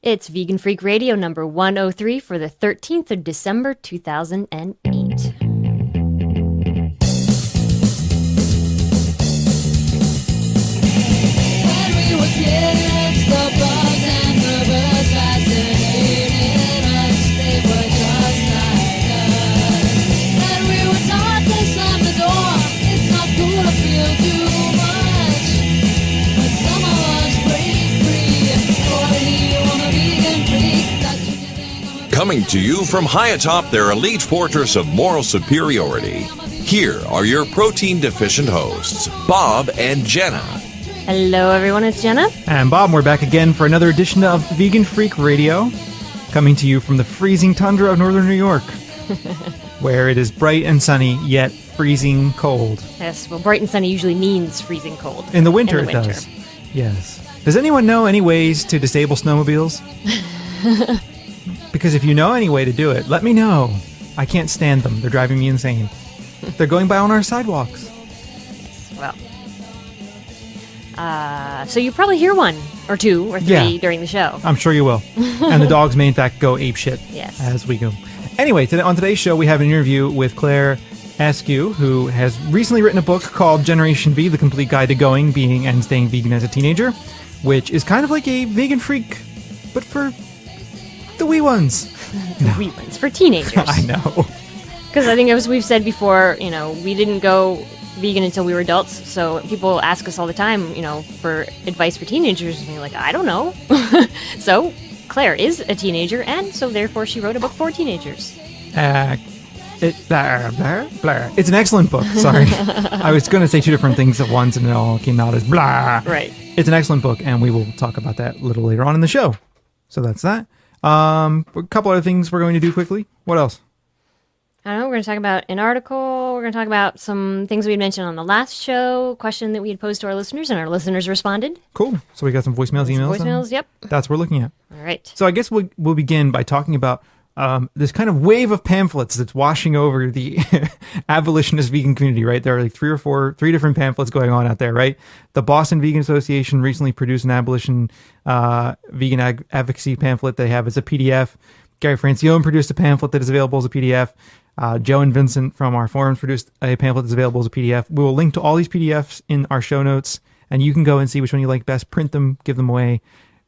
It's Vegan Freak Radio number 103 for the 13th of December, 2008. Coming to you from high atop their elite fortress of moral superiority, here are your protein-deficient hosts, Bob and Jenna. Hello, everyone. It's Jenna. And Bob, we're back again for another edition of Vegan Freak Radio, coming to you from the freezing tundra of northern New York, where it is bright and sunny, yet freezing cold. Yes, well, bright and sunny usually means freezing cold. In the winter, it does. Yes. Does anyone know any ways to disable snowmobiles? Because if you know any way to do it, let me know. I can't stand them. They're driving me insane. They're going by on our sidewalks. Yes, well. So you probably hear one or two or three during the show. I'm sure you will. And the dogs may in fact go apeshit as we go. Anyway, on today's show we have an interview with Claire Askew, who has recently written a book called Generation V, The Complete Guide to Going, Being, and Staying Vegan as a Teenager, which is kind of like a vegan freak, but for the wee ones. The wee ones. For teenagers. I know. Because I think as we've said before, we didn't go vegan until we were adults, so people ask us all the time, for advice for teenagers, and you're like, I don't know. So, Claire is a teenager, and so therefore she wrote a book for teenagers. It's an excellent book, sorry. I was going to say two different things at once, and it all came out as blah. Right. It's an excellent book, and we will talk about that a little later on in the show. So that's that. A couple other things we're going to do quickly. What else? I don't know. We're going to talk about an article. We're going to talk about some things we had mentioned on the last show, question that we had posed to our listeners, and our listeners responded. Cool. So we got some voicemails, emails. Voicemails, yep. That's what we're looking at. All right. So I guess we'll begin by talking about this kind of wave of pamphlets that's washing over the abolitionist vegan community, right? There are like three different pamphlets going on out there, right? The Boston Vegan Association recently produced an abolition vegan advocacy pamphlet they have as a PDF. Gary Francione produced a pamphlet that is available as a PDF. Joe and Vincent from our forums produced a pamphlet that's available as a PDF. We will link to all these PDFs in our show notes, and you can go and see which one you like best, print them, give them away,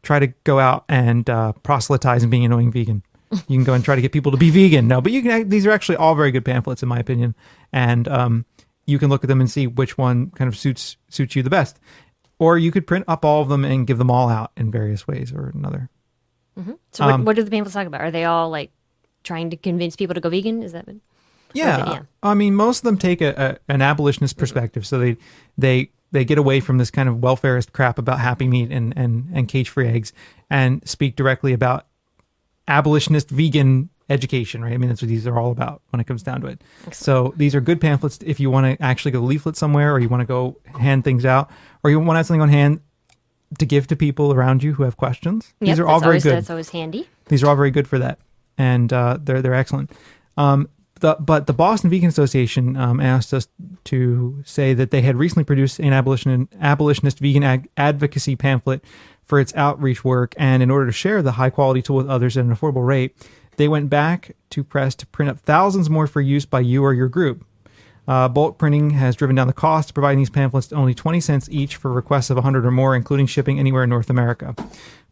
try to go out and proselytize and being an annoying vegan. You can go and try to get people to be vegan. No, but these are actually all very good pamphlets in my opinion, and you can look at them and see which one kind of suits you the best. Or you could print up all of them and give them all out in various ways or another. Mm-hmm. So what do the pamphlets talk about? Are they all like trying to convince people to go vegan? Is that what? Yeah. I mean, most of them take an abolitionist perspective, so they get away from this kind of welfarist crap about happy meat and cage-free eggs and speak directly about abolitionist vegan education, right? I mean, that's what these are all about when it comes down to it. Excellent. So these are good pamphlets if you want to actually go leaflet somewhere, or you want to go hand things out, or you want to have something on hand to give to people around you who have questions. Yep, these are all very good. That's always handy. These are all very good for that, and they're excellent. But the Boston Vegan Association asked us to say that they had recently produced an abolitionist vegan advocacy pamphlet for its outreach work, and in order to share the high-quality tool with others at an affordable rate, they went back to press to print up thousands more for use by you or your group. Bulk printing has driven down the cost of providing these pamphlets to only 20 cents each for requests of 100 or more, including shipping anywhere in North America.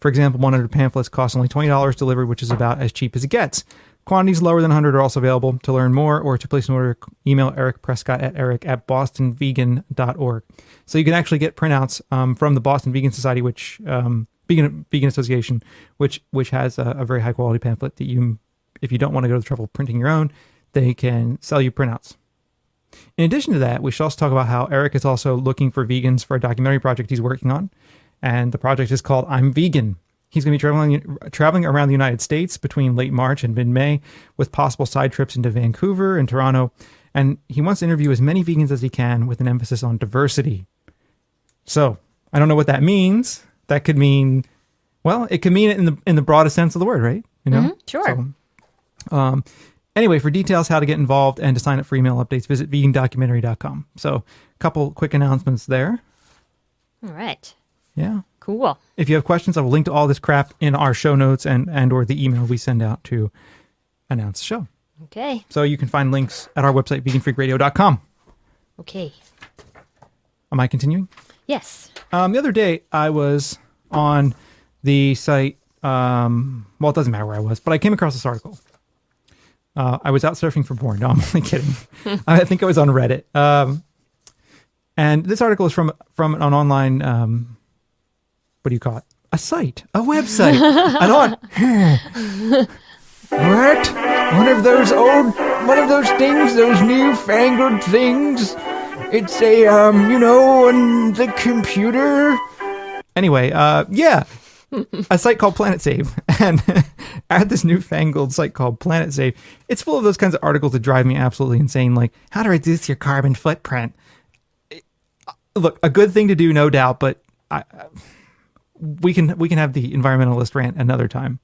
For example, 100 pamphlets cost only $20 delivered, which is about as cheap as it gets. Quantities lower than 100 are also available. To learn more or to place an order, email Eric Prescott at eric@bostonvegan.org. So you can actually get printouts from the Boston Vegan Society, which Vegan Association, which has a very high quality pamphlet that you, if you don't want to go to the trouble of printing your own, they can sell you printouts. In addition to that, we should also talk about how Eric is also looking for vegans for a documentary project he's working on, and the project is called I'm Vegan. He's going to be traveling around the United States between late March and mid-May with possible side trips into Vancouver and Toronto. And he wants to interview as many vegans as he can with an emphasis on diversity. So I don't know what that means. That could mean, well, it could mean it in the broadest sense of the word, right? Sure. So, anyway, for details how to get involved and to sign up for email updates, visit vegandocumentary.com. So a couple quick announcements there. All right. Yeah. Cool. If you have questions, I will link to all this crap in our show notes and or the email we send out to announce the show. Okay. So you can find links at our website, veganfreakradio.com. Okay. Am I continuing? Yes. The other day, I was on the site. Well, it doesn't matter where I was, but I came across this article. I was out surfing for porn. No, I'm only kidding. I think I was on Reddit. And this article is from an online, what do you call it? A site, a website. What? One of those things, those newfangled things. It's a, on the computer. Anyway, yeah. A site called Planet Save. And I had this newfangled site called Planet Save. It's full of those kinds of articles that drive me absolutely insane. Like, how to reduce your carbon footprint. Look, a good thing to do, no doubt, but we can have the environmentalist rant another time.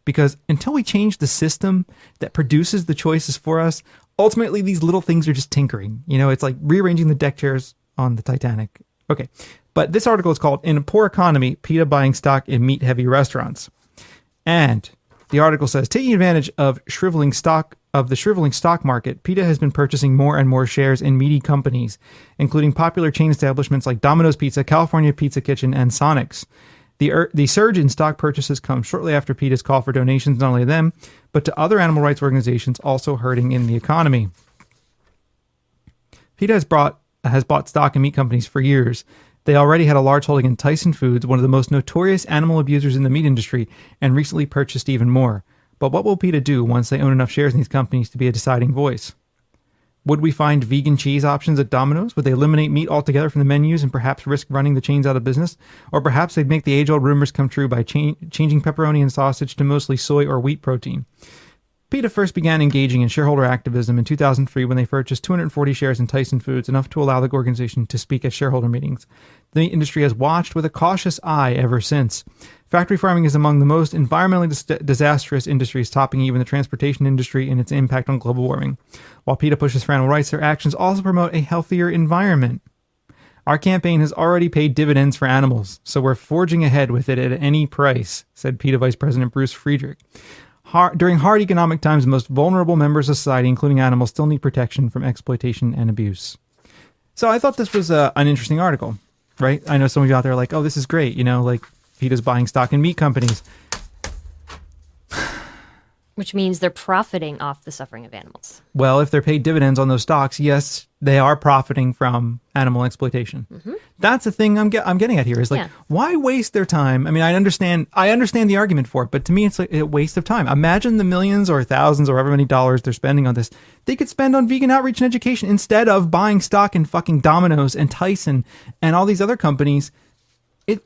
Because until we change the system that produces the choices for us, ultimately these little things are just tinkering. It's like rearranging the deck chairs on the Titanic. Okay. But this article is called "In a Poor Economy, PETA Buying Stock in Meat-Heavy Restaurants." And the article says, taking advantage of the shriveling stock market, PETA has been purchasing more and more shares in meaty companies, including popular chain establishments like Domino's Pizza, California Pizza Kitchen, and Sonic's. The surge in stock purchases comes shortly after PETA's call for donations, not only to them, but to other animal rights organizations also hurting in the economy. PETA has bought stock in meat companies for years. They already had a large holding in Tyson Foods, one of the most notorious animal abusers in the meat industry, and recently purchased even more. But what will PETA do once they own enough shares in these companies to be a deciding voice? Would we find vegan cheese options at Domino's? Would they eliminate meat altogether from the menus and perhaps risk running the chains out of business? Or perhaps they'd make the age-old rumors come true by changing pepperoni and sausage to mostly soy or wheat protein. PETA first began engaging in shareholder activism in 2003 when they purchased 240 shares in Tyson Foods, enough to allow the organization to speak at shareholder meetings. The industry has watched with a cautious eye ever since. Factory farming is among the most environmentally disastrous industries, topping even the transportation industry in its impact on global warming. While PETA pushes for animal rights, their actions also promote a healthier environment. Our campaign has already paid dividends for animals, so we're forging ahead with it at any price, said PETA Vice President Bruce Friedrich. During hard economic times, the most vulnerable members of society, including animals, still need protection from exploitation and abuse. So I thought this was an interesting article, right? I know some of you out there are like, oh, this is great. Like PETA's buying stock in meat companies. Which means they're profiting off the suffering of animals. Well, if they're paid dividends on those stocks, yes, they are profiting from animal exploitation. Mm-hmm. That's the thing I'm getting at here is like, why waste their time? I mean, I understand the argument for it, but to me, it's like a waste of time. Imagine the millions or thousands or however many dollars they're spending on this. They could spend on vegan outreach and education instead of buying stock in fucking Domino's and Tyson and all these other companies. It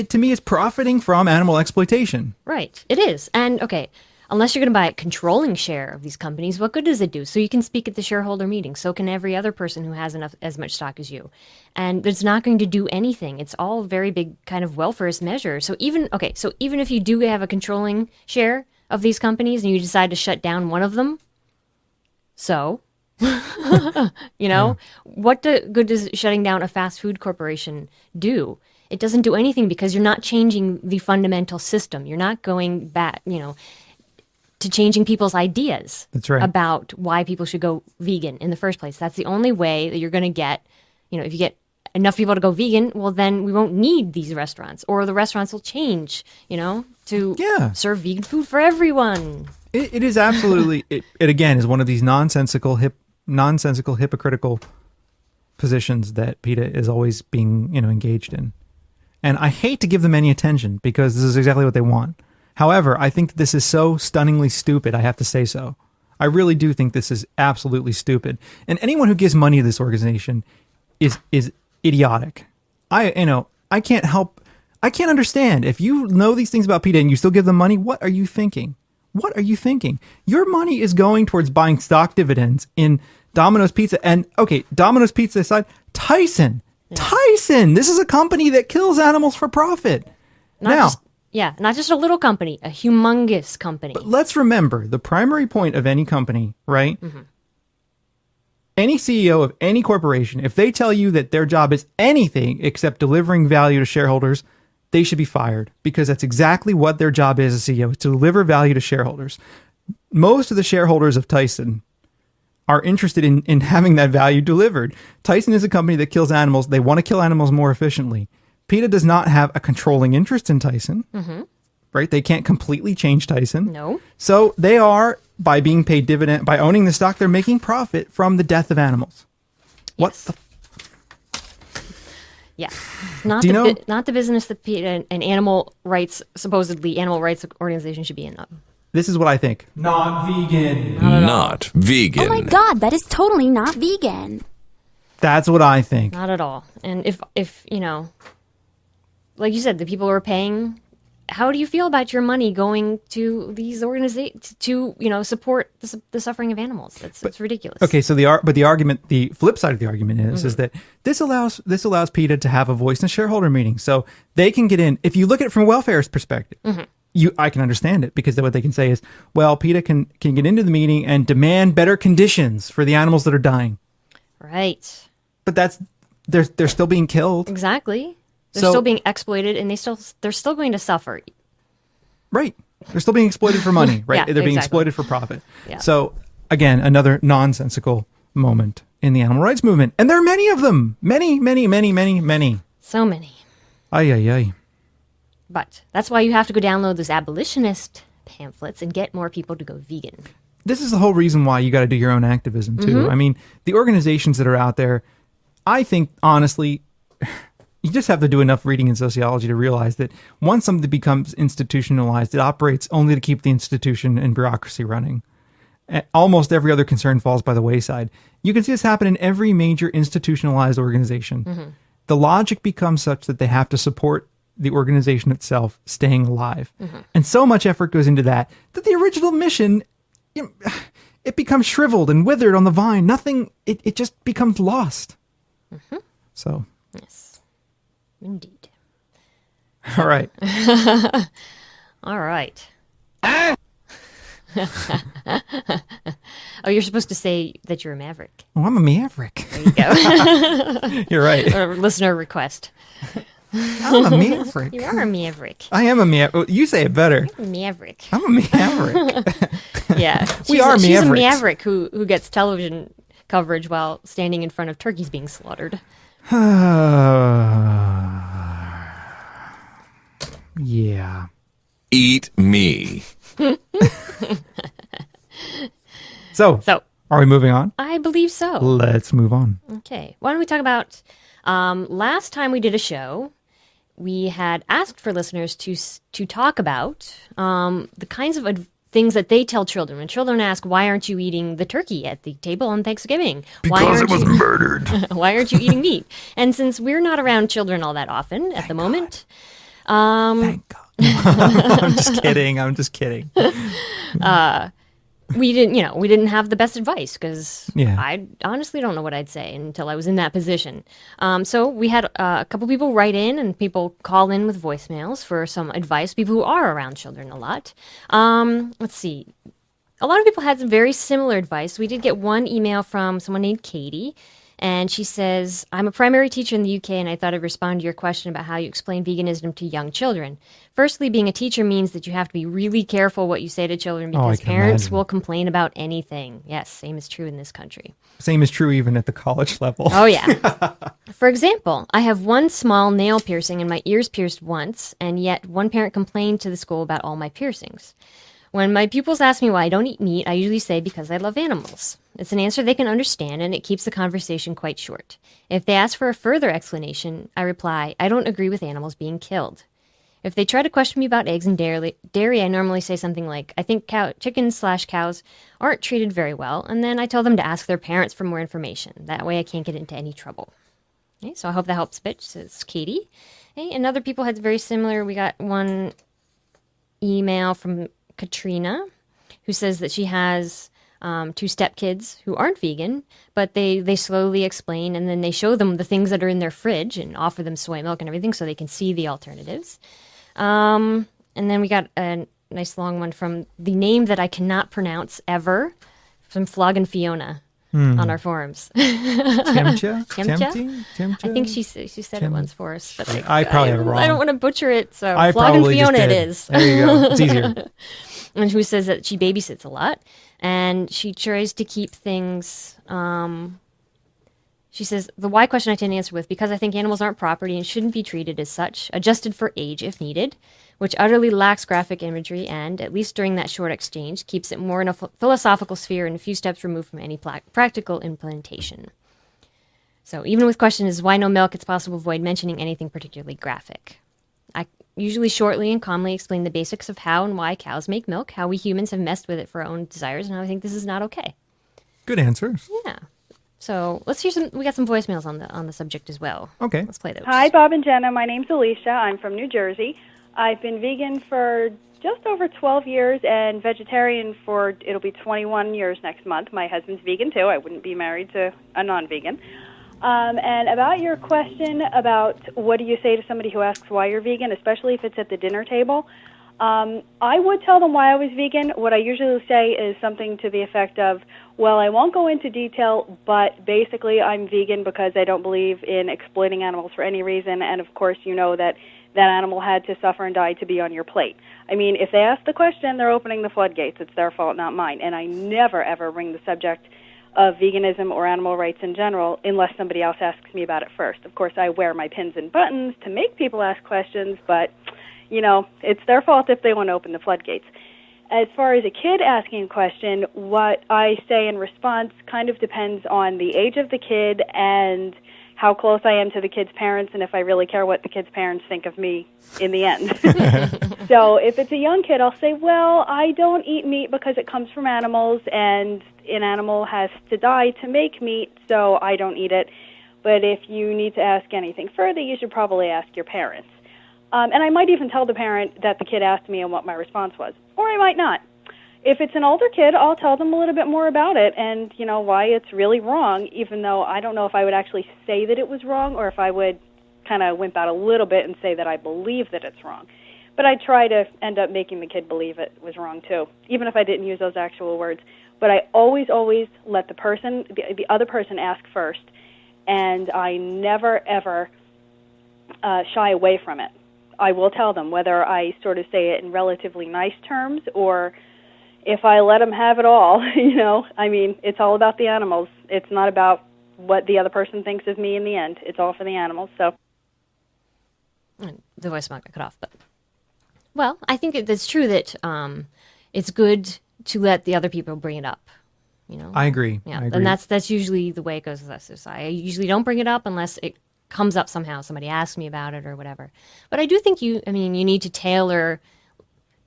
to me is profiting from animal exploitation. Right. It is. And okay, unless you're going to buy a controlling share of these companies, what good does it do? So you can speak at the shareholder meeting. So can every other person who has as much stock as you. And it's not going to do anything. It's all very big kind of welfarist measure. So even if you do have a controlling share of these companies and you decide to shut down one of them, what good does shutting down a fast food corporation do? It doesn't do anything because you're not changing the fundamental system. You're not going back, to changing people's ideas. That's right. About why people should go vegan in the first place. That's the only way that you're going to get, if you get enough people to go vegan, well, then we won't need these restaurants, or the restaurants will change, to serve vegan food for everyone. It is absolutely, it again is one of these nonsensical, hypocritical positions that PETA is always being, engaged in. And I hate to give them any attention because this is exactly what they want. However, I think this is so stunningly stupid, I have to say so. I really do think this is absolutely stupid. And anyone who gives money to this organization is idiotic. I can't understand. If you know these things about PETA and you still give them money, what are you thinking? What are you thinking? Your money is going towards buying stock dividends in Domino's Pizza. And okay, Domino's Pizza aside, Tyson. Yeah. Tyson! This is a company that kills animals for profit. Not just a little company, a humongous company. But let's remember, the primary point of any company, right, Any CEO of any corporation, if they tell you that their job is anything except delivering value to shareholders, they should be fired, because that's exactly what their job is as CEO, is to deliver value to shareholders. Most of the shareholders of Tyson are interested in having that value delivered. Tyson is a company that kills animals. They want to kill animals more efficiently. PETA does not have a controlling interest in Tyson, right? They can't completely change Tyson. No. So they are, by being paid dividend, by owning the stock, they're making profit from the death of animals. What Yes. the? Yeah. Not Do you know- not the business that PETA, an animal rights, supposedly animal rights organization, should be in. This is what I think. Not vegan. Not vegan. Oh my god, that is totally not vegan. That's what I think. Not at all. And if you know, like you said, the people who are paying, how do you feel about your money going to these organizations to, you know, support the suffering of animals? It's ridiculous. Okay, so the argument, the flip side of the argument is that this allows PETA to have a voice in a shareholder meeting, so they can get in. If you look at it from a welfareist perspective, I can understand it, because what they can say is, well, PETA can get into the meeting and demand better conditions for the animals that are dying. Right. But they're still being killed. Exactly. They're So- still being exploited, and they're still going to suffer. Right. They're still being exploited for money, right? Yeah, They're being exactly. exploited for profit. Yeah. So, again, another nonsensical moment in the animal rights movement. And there are many of them. Many, many, many, many, many. So many. Ay, ay, ay. But that's why you have to go download those abolitionist pamphlets and get more people to go vegan. This is the whole reason why you got to do your own activism, too. I mean, the organizations that are out there, I think, honestly, you just have to do enough reading in sociology to realize that once something becomes institutionalized, it operates only to keep the institution and bureaucracy running. Almost every other concern falls by the wayside. You can see this happen in every major institutionalized organization. The logic becomes such that they have to support the organization itself staying alive. And so much effort goes into that the original mission, it becomes shriveled and withered on the vine. Nothing, it just becomes lost. So, Yes. Indeed. all right. All right. Oh, you're supposed to say that you're a maverick. Oh, I'm a maverick. There you go. You're right. A listener request. I'm a maverick. You are a maverick. I am a maverick. You say it better. Maverick. I'm a maverick. Yeah. She's a maverick who gets television coverage while standing in front of turkeys being slaughtered. Yeah. Eat me. So, are we moving on? I believe so. Let's move on. Okay. Why don't we talk about last time we did a show, we had asked for listeners to talk about the kinds of things that they tell children. When children ask, why aren't you eating the turkey at the table on Thanksgiving? Because it was murdered. Why aren't you eating meat? And since we're not around children all that often at the moment, Thank God. I'm just kidding. we didn't have the best advice, because Yeah. I honestly don't know what I'd say until I was in that position. So we had a couple people write in, and people call in with voicemails for some advice, people who are around children a lot. Let's see. A lot of people had some very similar advice. We did get one email from someone named Katie, and she says, I'm a primary teacher in the UK, and I thought I'd respond to your question about how you explain veganism to young children. Firstly, being a teacher means that you have to be really careful what you say to children, because can parents imagine. will complain about anything. Yes, same is true in this country. Same is true even at the college level. Oh, yeah. For example, I have one small nail piercing and my ears pierced once, and yet one parent complained to the school about all my piercings. When my pupils ask me why I don't eat meat, I usually say because I love animals. It's an answer they can understand, and it keeps the conversation quite short. If they ask for a further explanation, I reply, I don't agree with animals being killed. If they try to question me about eggs and dairy, I normally say something like, I think chickens/cows aren't treated very well, and then I tell them to ask their parents for more information. That way I can't get into any trouble. Okay, so I hope that helps, bitch, says Katie. Okay, and other people had very similar. We got one email from Katrina, who says that she has 2 stepkids who aren't vegan, but they slowly explain, and then they show them the things that are in their fridge and offer them soy milk and everything so they can see the alternatives. And then we got a nice long one from the name that I cannot pronounce ever, from Flog and Fiona. on our forums. Tiamcha? Tiamcha? Tiamcha? I think she said it once for us, but I probably have it wrong. I don't want to butcher it, so I Flog and probably Fiona just it did. is. There you go. It's easier. And who says that she babysits a lot, and she tries to keep things. She says, the why question I tend to answer with, because I think animals aren't property and shouldn't be treated as such, adjusted for age if needed, which utterly lacks graphic imagery and, at least during that short exchange, keeps it more in a philosophical sphere and a few steps removed from any practical implementation. So even with questions, why no milk, it's possible to avoid mentioning anything particularly graphic. I usually shortly and calmly explain the basics of how and why cows make milk, how we humans have messed with it for our own desires, and how I think this is not okay. Good answers. Yeah. So let's hear some. We got some voicemails on the subject as well. Okay. Let's play those. Hi, Bob and Jenna. My name's Alicia. I'm from New Jersey. I've been vegan for just over 12 years and vegetarian for, it'll be 21 years next month. My husband's vegan, too. I wouldn't be married to a non-vegan. And about your question about what do you say to somebody who asks why you're vegan, especially if it's at the dinner table, I would tell them why I was vegan. What I usually say is something to the effect of, well, I won't go into detail, but basically I'm vegan because I don't believe in exploiting animals for any reason, and of course you know that that animal had to suffer and die to be on your plate. I mean, if they ask the question, they're opening the floodgates. It's their fault, not mine. And I never, ever bring the subject of veganism or animal rights in general unless somebody else asks me about it first. Of course, I wear my pins and buttons to make people ask questions, but, you know, it's their fault if they want to open the floodgates. As far as a kid asking a question, what I say in response kind of depends on the age of the kid and how close I am to the kid's parents and if I really care what the kid's parents think of me in the end. So if it's a young kid, I'll say, well, I don't eat meat because it comes from animals and an animal has to die to make meat, so I don't eat it. But if you need to ask anything further, you should probably ask your parents. And I might even tell the parent that the kid asked me and what my response was. Or I might not. If it's an older kid, I'll tell them a little bit more about it and, you know, why it's really wrong, even though I don't know if I would actually say that it was wrong or if I would kind of wimp out a little bit and say that I believe that it's wrong. But I try to end up making the kid believe it was wrong, too, even if I didn't use those actual words. But I always let the other person ask first, and I never, ever shy away from it. I will tell them whether I sort of say it in relatively nice terms or if I let them have it all, you know. I mean, it's all about the animals. It's not about what the other person thinks of me in the end. It's all for the animals, so. The voicemail got cut off, but. Well, I think it's true that it's good to let the other people bring it up, you know. I agree. Yeah, I agree. And that's usually the way it goes with us. I usually don't bring it up unless it comes up somehow. Somebody asks me about it or whatever. But I do think you need to tailor.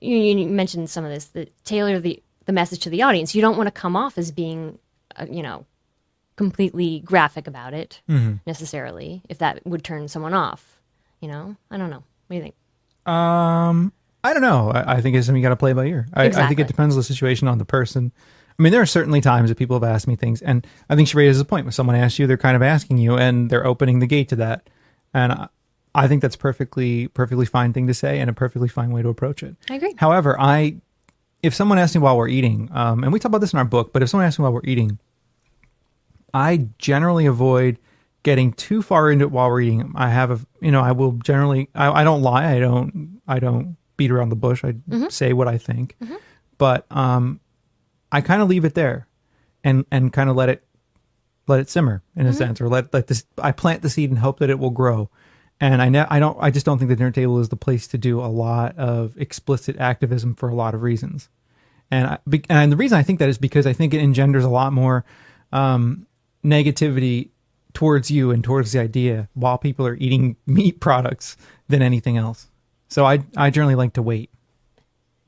You mentioned some of this, tailor the message to the audience. You don't want to come off as being, completely graphic about it necessarily, if that would turn someone off. You know, I don't know. What do you think? I don't know. I think it's something you got to play by ear. I think it depends on the situation, on the person. I mean, there are certainly times that people have asked me things, and I think she raises a point. When someone asks you, they're kind of asking you, and they're opening the gate to that. And I think that's perfectly fine thing to say and a perfectly fine way to approach it. I agree. However, if someone asks me while we're eating, and we talk about this in our book, but if someone asks me while we're eating, I generally avoid getting too far into it while we're eating. I will generally, I don't lie. I don't beat around the bush. I say what I think, but I kind of leave it there and kind of let it simmer in a sense, or let this, I plant the seed and hope that it will grow. And I just don't think the dinner table is the place to do a lot of explicit activism for a lot of reasons. And the reason I think that is because I think it engenders a lot more negativity towards you and towards the idea while people are eating meat products than anything else. So I generally like to wait.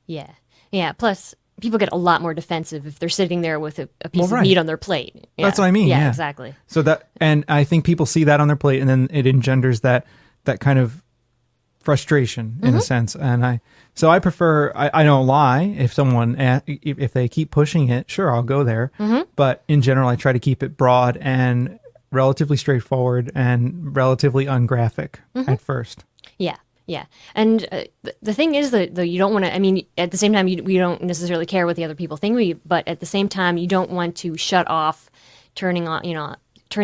Yeah. Yeah. Plus, people get a lot more defensive if they're sitting there with a piece of meat on their plate. Yeah. That's what I mean. Yeah, exactly. So and I think people see that on their plate, and then it engenders that kind of frustration in a sense. And I prefer, I don't lie. If someone, if they keep pushing it, sure, I'll go there. But in general, I try to keep it broad and relatively straightforward and relatively ungraphic at first. Yeah. Yeah. And the thing is that you don't want to, I mean, at the same time, we don't necessarily care what the other people think, but at the same time, you don't want to shut off turning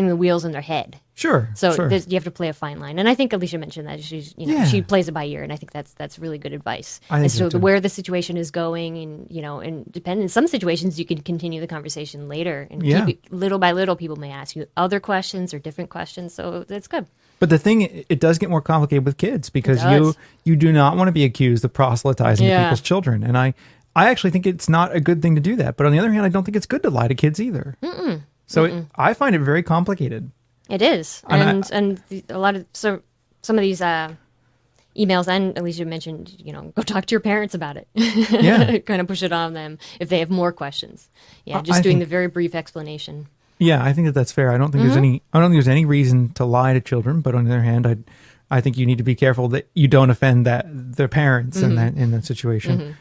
the wheels in their head. Sure. So sure. you have to play a fine line, and I think Alicia mentioned that she plays it by ear, and I think that's really good advice. I think as so to too. where the situation is going, and in some situations you can continue the conversation later, and keep it, little by little people may ask you other questions or different questions, so that's good. But the thing, it does get more complicated with kids because does. you do not want to be accused of proselytizing to people's children, and I actually think it's not a good thing to do that. But on the other hand, I don't think it's good to lie to kids either. So I find it very complicated. It is, and a lot of some of these emails, and Alicia mentioned, go talk to your parents about it. Yeah, kind of push it on them if they have more questions. Yeah, I doing think the very brief explanation. Yeah, I think that's fair. I don't think there's any reason to lie to children. But on the other hand, I think you need to be careful that you don't offend their parents in that situation,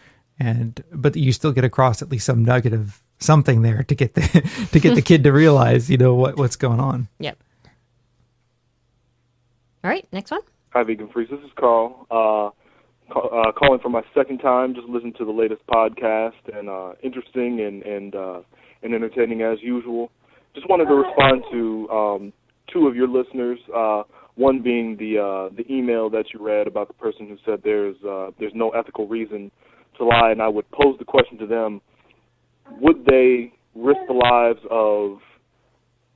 but you still get across at least some nugget of something there to get the kid to realize what's going on. Yep. All right, next one. Hi, Vegan Freaks. This is Carl. Calling for my second time. Just listened to the latest podcast, and interesting and entertaining as usual. Just wanted to respond to two of your listeners. One being the email that you read about the person who said there's no ethical reason to lie, and I would pose the question to them: would they risk the lives of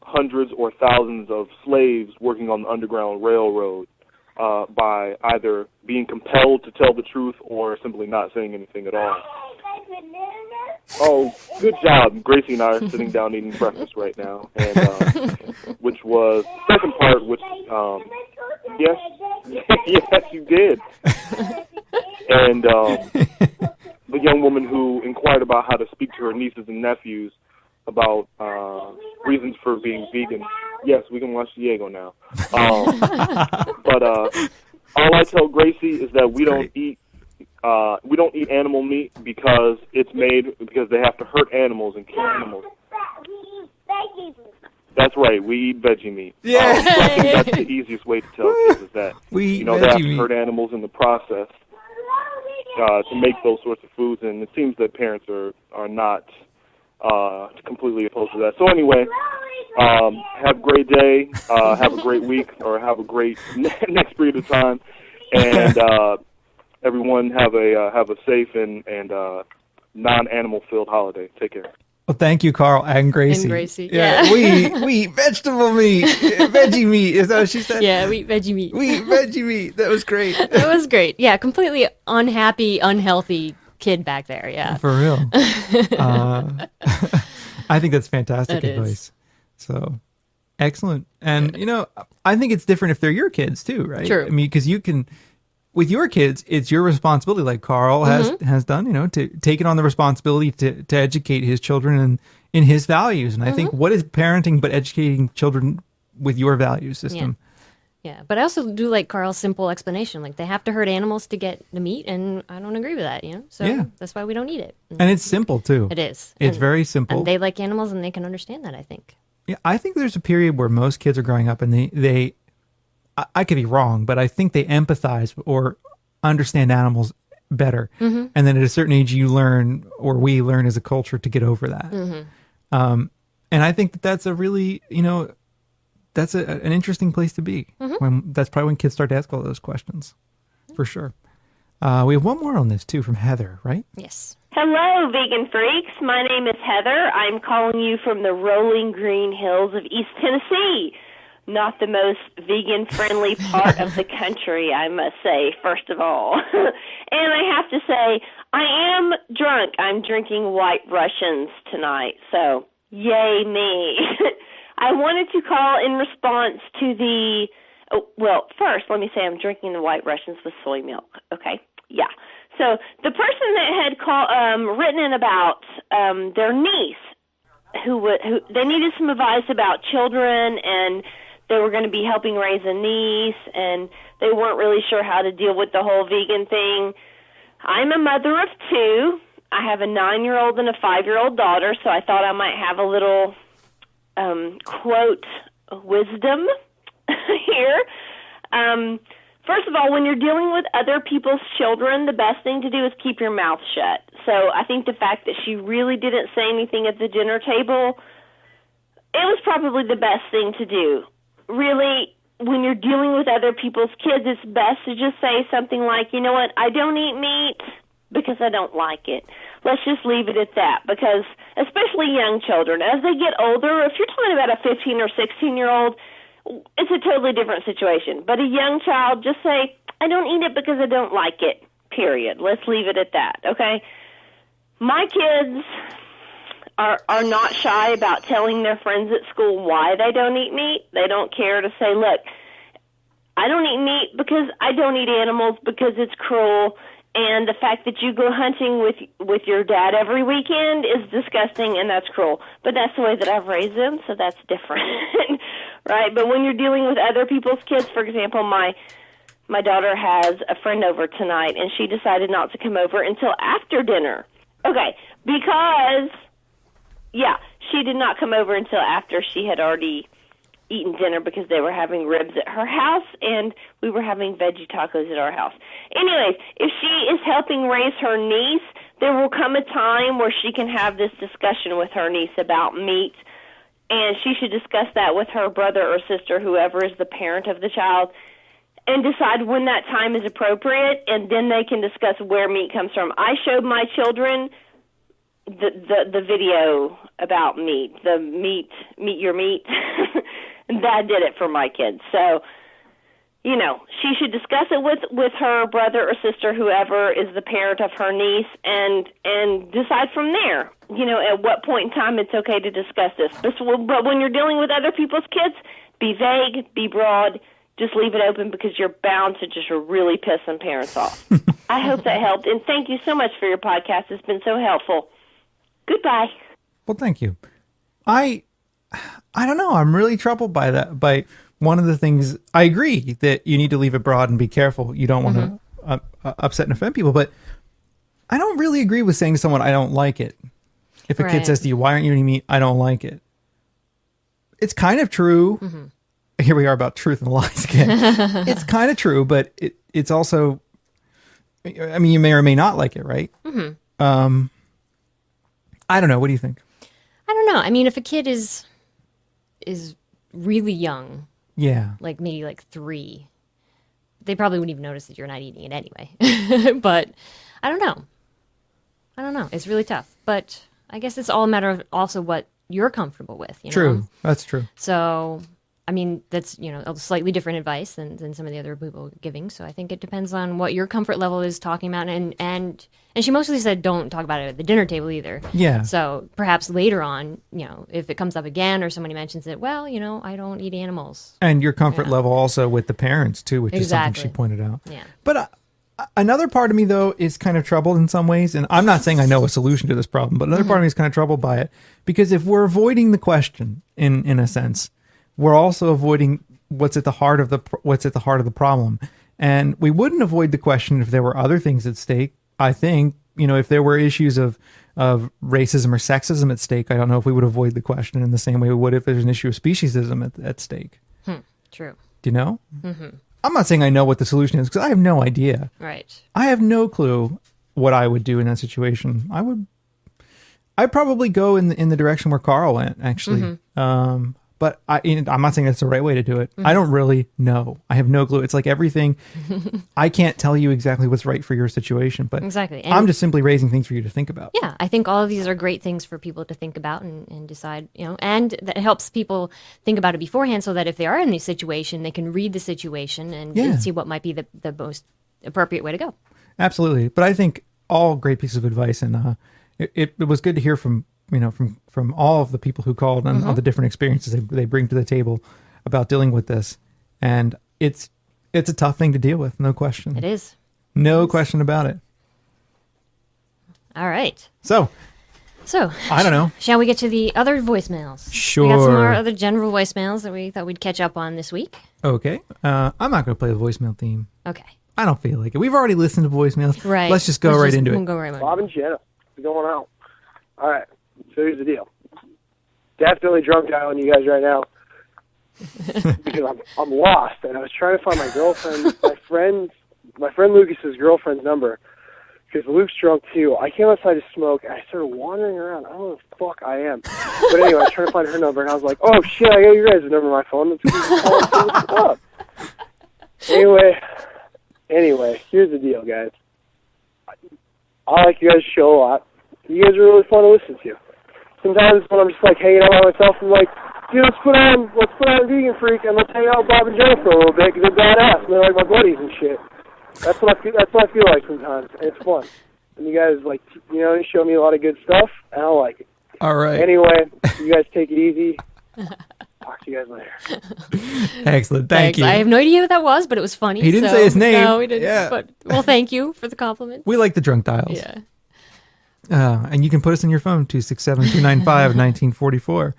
hundreds or thousands of slaves working on the Underground Railroad by either being compelled to tell the truth or simply not saying anything at all? Oh, good job. Gracie and I are sitting down eating breakfast right now, and which was the second part, which, yes, yes, you did. And the young woman who inquired about how to speak to her nieces and nephews about reasons for being vegan. Yes, we can watch Diego now. But all I tell Gracie is that we don't eat animal meat because they have to hurt animals and kill animals. That's right, we eat veggie meat. Yeah. I think that's the easiest way to tell kids is that we they have to hurt animals in the process to make those sorts of foods, and it seems that parents are not completely opposed to that. So anyway, have a great day, have a great week, or have a great next period of time, and everyone have a safe and non-animal filled holiday. Take care. Well, thank you, Carl and Gracie. And Gracie, yeah. We eat vegetable meat, veggie meat. Is that what she said? Yeah, we eat veggie meat. We eat veggie meat. That was great. That was great. Yeah, completely unhappy, unhealthy kid back there. Yeah, for real. I think that's fantastic That advice. is. So excellent. And I think it's different if they're your kids too, right? True. I mean, because you can. With your kids, it's your responsibility, like Carl has done, to take it on the responsibility to educate his children in his values. And I think what is parenting but educating children with your value system? Yeah, but I also do like Carl's simple explanation. Like, they have to hurt animals to get the meat, and I don't agree with that, So that's why we don't eat it. And it's simple, too. It is. It's very simple. And they like animals, and they can understand that, I think. Yeah, I think there's a period where most kids are growing up, and they I could be wrong, but I think they empathize or understand animals better. And then at a certain age, you learn, or we learn as a culture, to get over that. And I think that's a really, that's an interesting place to be. That's probably when kids start to ask all those questions, for sure. We have one more on this, too, from Heather, right? Yes. Hello, Vegan Freaks. My name is Heather. I'm calling you from the rolling green hills of East Tennessee. Not the most vegan-friendly part of the country, I must say, first of all. And I have to say, I am drunk. I'm drinking White Russians tonight, so yay me. I wanted to call in response to first, let me say I'm drinking the White Russians with soy milk, okay? Yeah. So the person that had written in about their niece, who they needed some advice about children, and they were going to be helping raise a niece, and they weren't really sure how to deal with the whole vegan thing. I'm a mother of two. I have a 9-year-old and a 5-year-old daughter, so I thought I might have a little, quote, wisdom here. First of all, when you're dealing with other people's children, the best thing to do is keep your mouth shut. So I think the fact that she really didn't say anything at the dinner table was probably the best thing to do. Really, when you're dealing with other people's kids, it's best to just say something like, you know what, I don't eat meat because I don't like it. Let's just leave it at that, because especially young children, as they get older, if you're talking about a 15 or 16-year-old, it's a totally different situation. But a young child, just say, I don't eat it because I don't like it, period. Let's leave it at that, okay? My kids are not shy about telling their friends at school why they don't eat meat. They don't care to say, look, I don't eat meat because I don't eat animals because it's cruel, and the fact that you go hunting with your dad every weekend is disgusting, and that's cruel. But that's the way that I've raised them, so that's different, right? But when you're dealing with other people's kids, for example, my daughter has a friend over tonight, and she decided not to come over until after dinner. Okay, because, yeah, she did not come over until after she had already eaten dinner because they were having ribs at her house, and we were having veggie tacos at our house. Anyways, if she is helping raise her niece, there will come a time where she can have this discussion with her niece about meat, and she should discuss that with her brother or sister, whoever is the parent of the child, and decide when that time is appropriate, and then they can discuss where meat comes from. I showed my children the video about meat, the meat your meat. That did it for my kids. So, you know, she should discuss it with her brother or sister, whoever is the parent of her niece, and decide from there, you know, at what point in time it's okay to discuss this. But when you're dealing with other people's kids, be vague, be broad, just leave it open, because you're bound to just really piss some parents off. I hope that helped, and thank you so much for your podcast. It's been so helpful. Goodbye. Well, thank you. I don't know. I'm really troubled by that. By one of the things, I agree that you need to leave it broad and be careful. You don't want to upset and offend people, but I don't really agree with saying to someone, I don't like it. If a kid says to you, why aren't you eating meat? I don't like it. It's kind of true. Here we are about truth and lies again. It's kind of true, but it's also, I mean, you may or may not like it, right? I don't know. What do you think? I don't know. I mean, if a kid is really young, like maybe like 3, they probably wouldn't even notice that you're not eating it anyway. But I don't know. It's really tough. But I guess it's all a matter of also what you're comfortable with. You know? True. That's true. So, I mean, that's, you know, a slightly different advice than some of the other people giving. So I think it depends on what your comfort level is talking about. And she mostly said don't talk about it at the dinner table either. Yeah. So perhaps later on, you know, if it comes up again or somebody mentions it, well, you know, I don't eat animals. And your comfort level also with the parents too, which is something she pointed out. Yeah. But another part of me, though, is kind of troubled in some ways. And I'm not saying I know a solution to this problem, but another part of me is kind of troubled by it. Because if we're avoiding the question, in a sense, we're also avoiding what's at the heart of the problem. And we wouldn't avoid the question if there were other things at stake. I think, you know, if there were issues of racism or sexism at stake, I don't know if we would avoid the question in the same way we would if there's an issue of speciesism at stake. True. Do you know? I'm not saying I know what the solution is, because I have no idea. Right. I have no clue what I would do in that situation. I'd probably go in the direction where Carl went, actually. But I'm not saying that's the right way to do it. I don't really know. I have no clue. It's like everything. I can't tell you exactly what's right for your situation, but exactly. And I'm just simply raising things for you to think about. Yeah, I think all of these are great things for people to think about and decide, you know, and that helps people think about it beforehand, so that if they are in this situation, they can read the situation and see what might be the most appropriate way to go. Absolutely. But I think all great pieces of advice, and it was good to hear from all of the people who called and all the different experiences they bring to the table about dealing with this. And it's a tough thing to deal with, no question. It is. No question about it. All right. So I don't know. Shall we get to the other voicemails? Sure. We got some more other general voicemails that we thought we'd catch up on this week. Okay. I'm not going to play the voicemail theme. Okay. I don't feel like it. We've already listened to voicemails. Right. Let's just go right into it. We'll go right on. Bob and Jenna, what's going on? All right. So here's the deal. Definitely drunk dialing you guys right now because I'm lost, and I was trying to find my girlfriend, my friend Lucas's girlfriend's number, because Luke's drunk too. I came outside to smoke, and I started wandering around. I don't know who the fuck I am. But anyway, I was trying to find her number, and I was like, oh shit, I got your guys' number on my phone. Let's call and see what's up. Anyway, here's the deal, guys. I like you guys' show a lot. You guys are really fun to listen to. Sometimes when I'm just like hanging out by myself, I'm like, dude, let's put on Vegan Freak and let's hang out with Bob and Jenna for a little bit because they're badass and they're like my buddies and shit. That's what I feel like sometimes, and it's fun. And you guys you show me a lot of good stuff, and I like it. All right. Anyway, you guys take it easy. Talk to you guys later. Excellent. Thank you. I have no idea who that was, but it was funny. He didn't say his name. No, he didn't. Yeah. But, well, thank you for the compliment. We like the drunk dials. Yeah. And you can put us in your phone, 267-295-1944.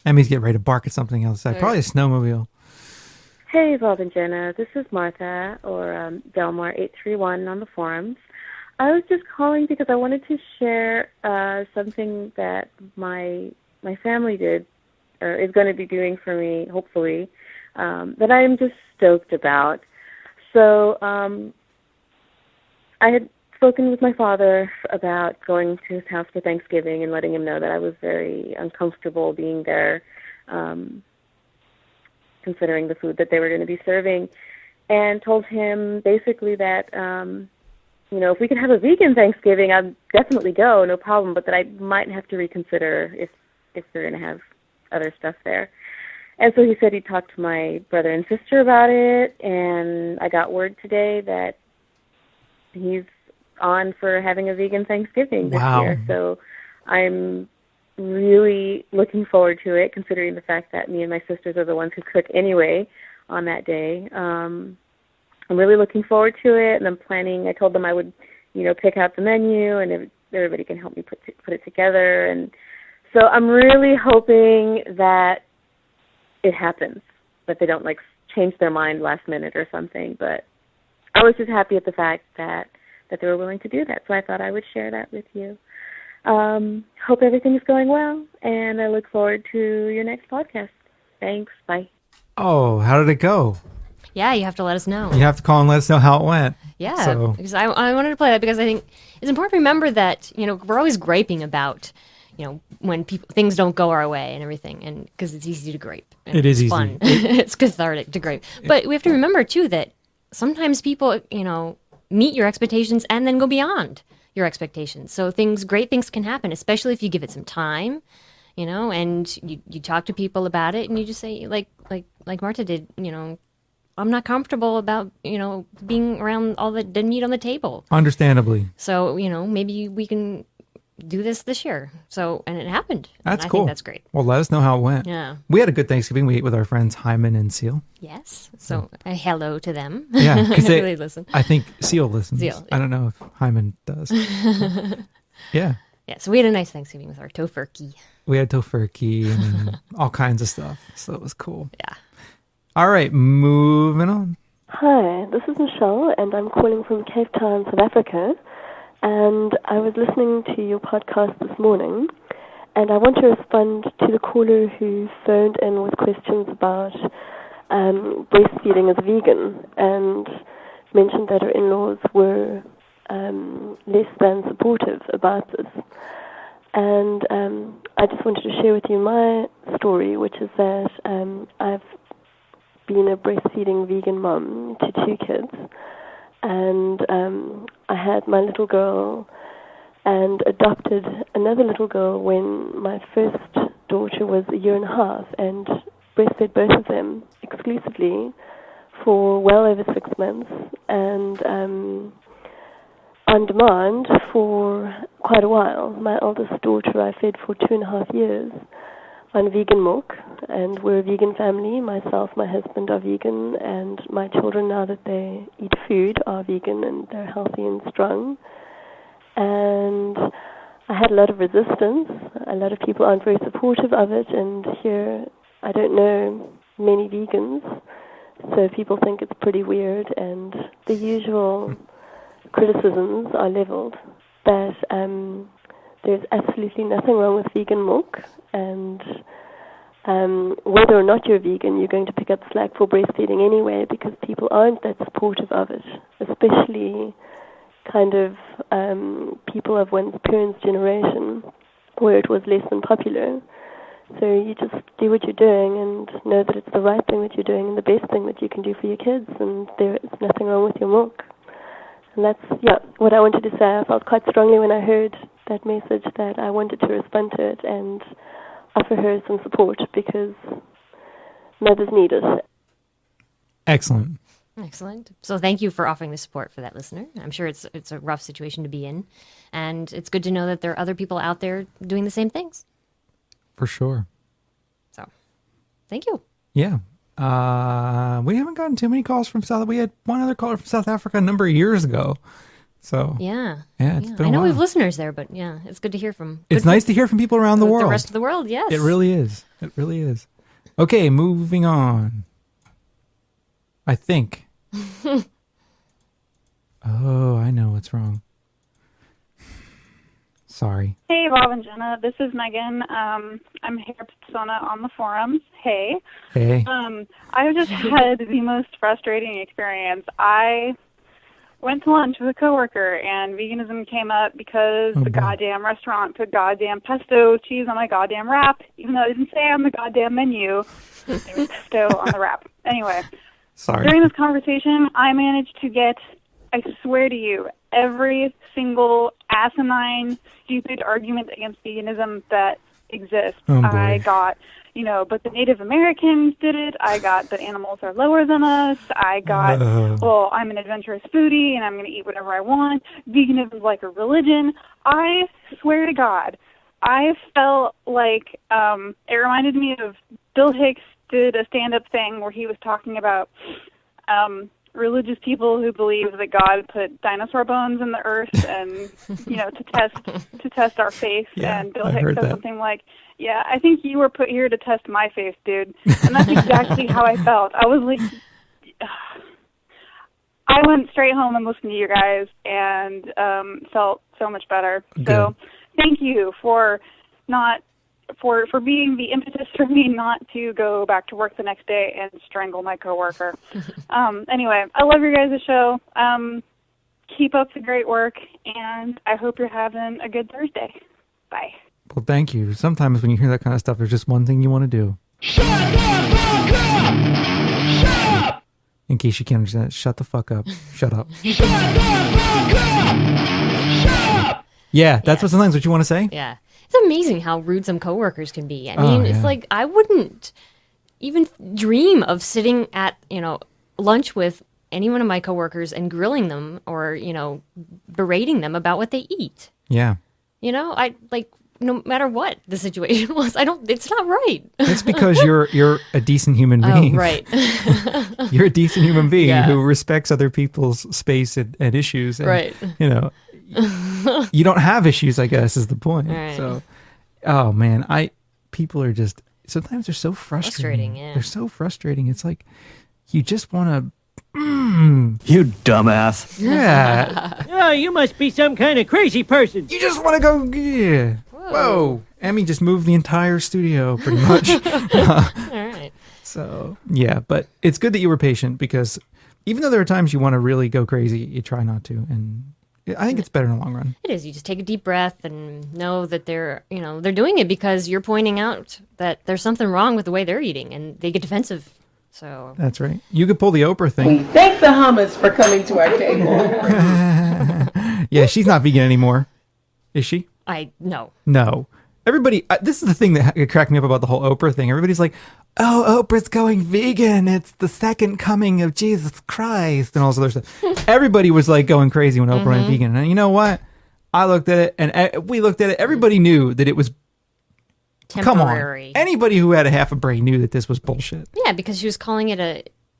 Emmy's getting ready to bark at something else. Probably a snowmobile. Hey, Bob and Jenna. This is Martha, or Delmar831 on the forums. I was just calling because I wanted to share something that my family did, or is going to be doing for me, hopefully, that I am just stoked about. So I had spoken with my father about going to his house for Thanksgiving and letting him know that I was very uncomfortable being there, considering the food that they were going to be serving, and told him basically that, if we could have a vegan Thanksgiving, I'd definitely go, no problem, but that I might have to reconsider if they're going to have other stuff there. And so he said he talked to my brother and sister about it, and I got word today that he's on for having a vegan Thanksgiving this year. So I'm really looking forward to it, considering the fact that me and my sisters are the ones who cook anyway on that day. I'm really looking forward to it, and I'm planning. I told them I would, pick out the menu, and everybody can help me put it together. And so I'm really hoping that it happens, that they don't change their mind last minute or something. But I was just happy at the fact that they were willing to do that, so I thought I would share that with you. Hope everything is going well, and I look forward to your next podcast. Thanks. Bye. Oh, how did it go? Yeah, you have to let us know. You have to call and let us know how it went. Yeah, because I wanted to play that because I think it's important to remember that, we're always griping about, when things don't go our way and everything, and because it's easy to gripe. It is easy. Fun. It's cathartic to gripe. But we have to remember, too, that sometimes people, meet your expectations and then go beyond your expectations. So great things can happen, especially if you give it some time, and you talk to people about it, and you just say, like Marta did, I'm not comfortable about, being around all the meat on the table. Understandably. So, maybe we can do this year. So, and it happened. That's cool. I think that's great. Well, let us know how it went. Yeah. We had a good Thanksgiving. We ate with our friends Hyman and Seal. Yes. So, a hello to them. Yeah. Because they really listen. I think Seal listens. Seal. I don't know if Hyman does. Yeah. Yeah. So we had a nice Thanksgiving with our tofurkey. We had tofurkey and all kinds of stuff. So it was cool. Yeah. All right. Moving on. Hi, this is Michelle, and I'm calling from Cape Town, South Africa. And I was listening to your podcast this morning, and I want to respond to the caller who phoned in with questions about breastfeeding as a vegan, and mentioned that her in-laws were less than supportive about this. And I just wanted to share with you my story, which is that I've been a breastfeeding vegan mom to 2 kids. And I had my little girl and adopted another little girl when my first daughter was a year and a half, and breastfed both of them exclusively for well over 6 months, and on demand for quite a while. My eldest daughter I fed for 2.5 years on vegan milk, and we're a vegan family. Myself, my husband are vegan, and my children, now that they eat food, are vegan, and they're healthy and strong. And I had a lot of resistance. A lot of people aren't very supportive of it, and here I don't know many vegans, so people think it's pretty weird, and the usual criticisms are leveled that there's absolutely nothing wrong with vegan milk, and whether or not you're vegan, you're going to pick up slack for breastfeeding anyway, because people aren't that supportive of it, especially kind of people of one's parents' generation, where it was less than popular. So you just do what you're doing and know that it's the right thing that you're doing and the best thing that you can do for your kids, and there is nothing wrong with your milk. And that's, what I wanted to say. I felt quite strongly when I heard that message that I wanted to respond to it and offer her some support, because mothers need it. Excellent. Excellent. So thank you for offering the support for that listener. I'm sure it's a rough situation to be in, and it's good to know that there are other people out there doing the same things. For sure. So, thank you. Yeah. We haven't gotten too many calls from South. We had one other caller from South Africa a number of years ago. So yeah, it's been a I know while. we have listeners there, but yeah, it's good to hear from. It's nice to hear from people around the world. The rest of the world, yes. It really is. It really is. Okay, moving on. I think. Oh, I know what's wrong. Sorry. Hey, Bob and Jenna. This is Megan. I'm hair persona on the forums. Hey. Hey. I just had the most frustrating experience. I went to lunch with a coworker, and veganism came up because the goddamn restaurant put goddamn pesto cheese on my goddamn wrap, even though it didn't say on the goddamn menu there was pesto on the wrap. Anyway. Sorry. During this conversation, I managed to get, I swear to you, every single asinine, stupid argument against veganism that exists. Oh, boy. I got, but the Native Americans did it. I got that animals are lower than us. I got, well, I'm an adventurous foodie and I'm going to eat whatever I want. Veganism is like a religion. I swear to God, I felt like it reminded me of Bill Hicks did a stand-up thing where he was talking about religious people who believe that God put dinosaur bones in the earth and to test our faith. Yeah, and Bill I Hicks heard said that. something like, "Yeah, I think you were put here to test my faith, dude." And that's exactly how I felt. I was like, I went straight home and listened to you guys and felt so much better. Good. So thank you for being the impetus for me not to go back to work the next day and strangle my coworker. Anyway, I love your guys' show. Keep up the great work, and I hope you're having a good Thursday. Bye. Well, thank you. Sometimes when you hear that kind of stuff, there's just one thing you want to do. Shut the fuck up! In case you can't understand it, shut the fuck up. Shut up. Shut the fuck up! Shut up! Yeah, that's sometimes what you want to say? Yeah. It's amazing how rude some coworkers can be. I mean, it's like I wouldn't even dream of sitting at, lunch with any one of my coworkers and grilling them or, berating them about what they eat. Yeah. I like no matter what the situation was, it's not right. It's because you're a decent human being. Oh, right. You're a decent human being Yeah. who respects other people's space and issues. And, Right. You don't have issues, I guess, is the point. Right. So, oh man, people are just, sometimes they're so frustrating. Yeah. They're so frustrating. It's like, you just want to, You dumbass. yeah. Oh, you must be some kind of crazy person. You just want to go, yeah. Whoa. Emmy just moved the entire studio pretty much. All right. So, yeah, but it's good that you were patient, because even though there are times you want to really go crazy, you try not to. And I think it's better in the long run. It is. You just take a deep breath and know that they're doing it because you're pointing out that there's something wrong with the way they're eating, and they get defensive. So That's right. You could pull the Oprah thing. Thank the hummus for coming to our table. Yeah, she's not vegan anymore. Is she? No. No. Everybody, this is the thing that cracked me up about the whole Oprah thing. Everybody's like, oh, Oprah's going vegan. It's the second coming of Jesus Christ and all this other stuff. Everybody was like going crazy when Oprah went vegan. And you know what? I looked at it and we looked at it. Everybody knew that it was temporary. Come on. Anybody who had a half a brain knew that this was bullshit. Yeah, because she was calling it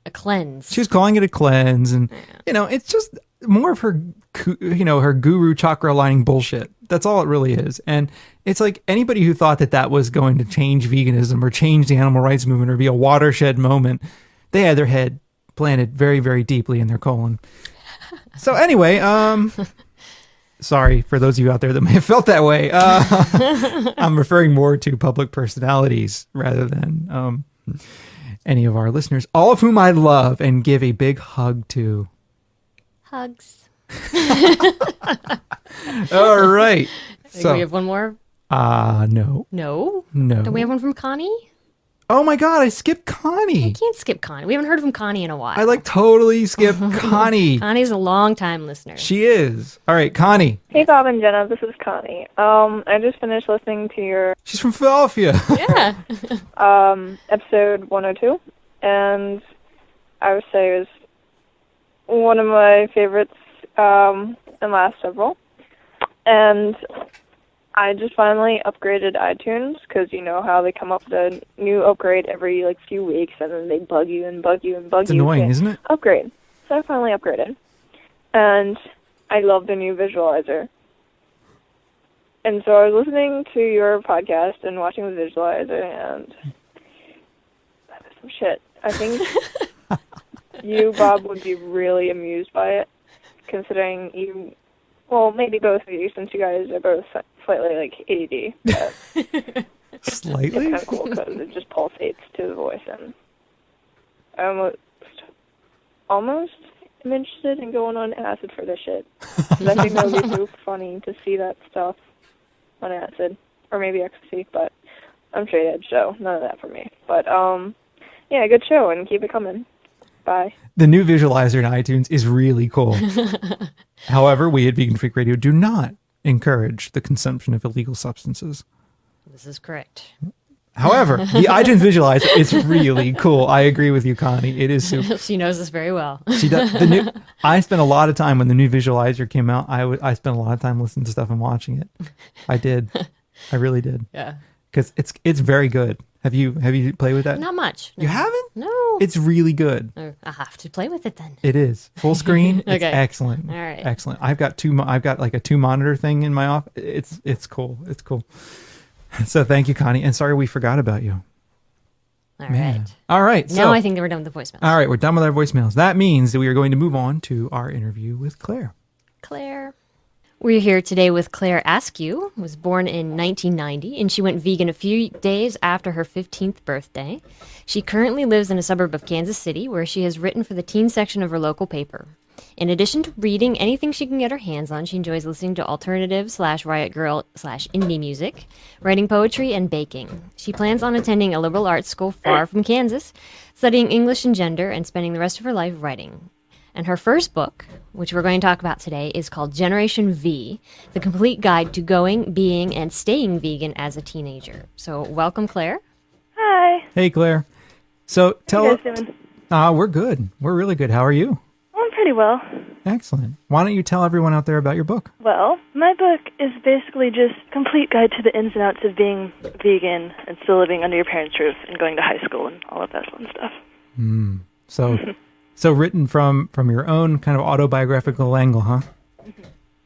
a cleanse. She was calling it a cleanse. And, it's just more of her, her guru chakra aligning bullshit. That's all it really is. And it's like anybody who thought that that was going to change veganism or change the animal rights movement or be a watershed moment, they had their head planted very, very deeply in their colon. So anyway, sorry for those of you out there that may have felt that way. I'm referring more to public personalities rather than any of our listeners, all of whom I love and give a big hug to. Hugs. All right. So we have one more. No. No. No. Do we have one from Connie? Oh my God! I skipped Connie. I can't skip Connie. We haven't heard from Connie in a while. I totally skipped Connie. Connie's a long-time listener. She is. All right, Connie. Hey, Bob and Jenna. This is Connie. I just finished listening to your... She's from Philadelphia. Yeah. episode 102, and I would say it was one of my favorites in the last several. And I just finally upgraded iTunes, because you know how they come up with a new upgrade every few weeks, and then they bug you and bug you and bug you. It's annoying, isn't it? Upgrade. So I finally upgraded. And I love the new visualizer. And so I was listening to your podcast and watching the visualizer, and that was some shit. I think you, Bob, would be really amused by it, considering you, well, maybe both of you, since you guys are both slightly ADD. But slightly? It's kind of cool because it just pulsates to the voice, and I almost am interested in going on acid for this shit. 'Cause I think that would be so funny to see that stuff on acid, or maybe ecstasy, but I'm straight edge, so none of that for me. But yeah, good show, and keep it coming. Bye. The new visualizer in iTunes is really cool. However, we at Vegan Freak Radio do not encourage the consumption of illegal substances. This is correct. However, the iTunes visualizer is really cool. I agree with you, Connie. It is super. She knows this very well. She does. I spent a lot of time when the new visualizer came out. I spent a lot of time listening to stuff and watching it. I did. I really did. Yeah. Because it's very good. Have you played with that? Not much. No. You haven't? No. It's really good. I'll have to play with it then. It is full screen. It's Okay. excellent. All right. Excellent. I've got a 2-monitor thing in my office. It's cool. It's cool. So thank you, Connie. And sorry we forgot about you. All right. All right. Now I think that we're done with the voicemails. All right. We're done with our voicemails. That means that we are going to move on to our interview with Claire. Claire. We're here today with Claire Askew, who was born in 1990, and she went vegan a few days after her 15th birthday. She currently lives in a suburb of Kansas City, where she has written for the teen section of her local paper. In addition to reading anything she can get her hands on, she enjoys listening to alternative/riot girl/indie music, writing poetry, and baking. She plans on attending a liberal arts school far from Kansas, studying English and gender, and spending the rest of her life writing. And her first book, which we're going to talk about today, is called Generation V, The Complete Guide to Going, Being, and Staying Vegan as a Teenager. So welcome, Claire. Hi. Hey, Claire. So tell How you guys doing? We're good. We're really good. How are you? I'm pretty well. Excellent. Why don't you tell everyone out there about your book? Well, my book is basically just a complete guide to the ins and outs of being vegan and still living under your parents' roof and going to high school and all of that fun stuff. So written from your own kind of autobiographical angle, huh?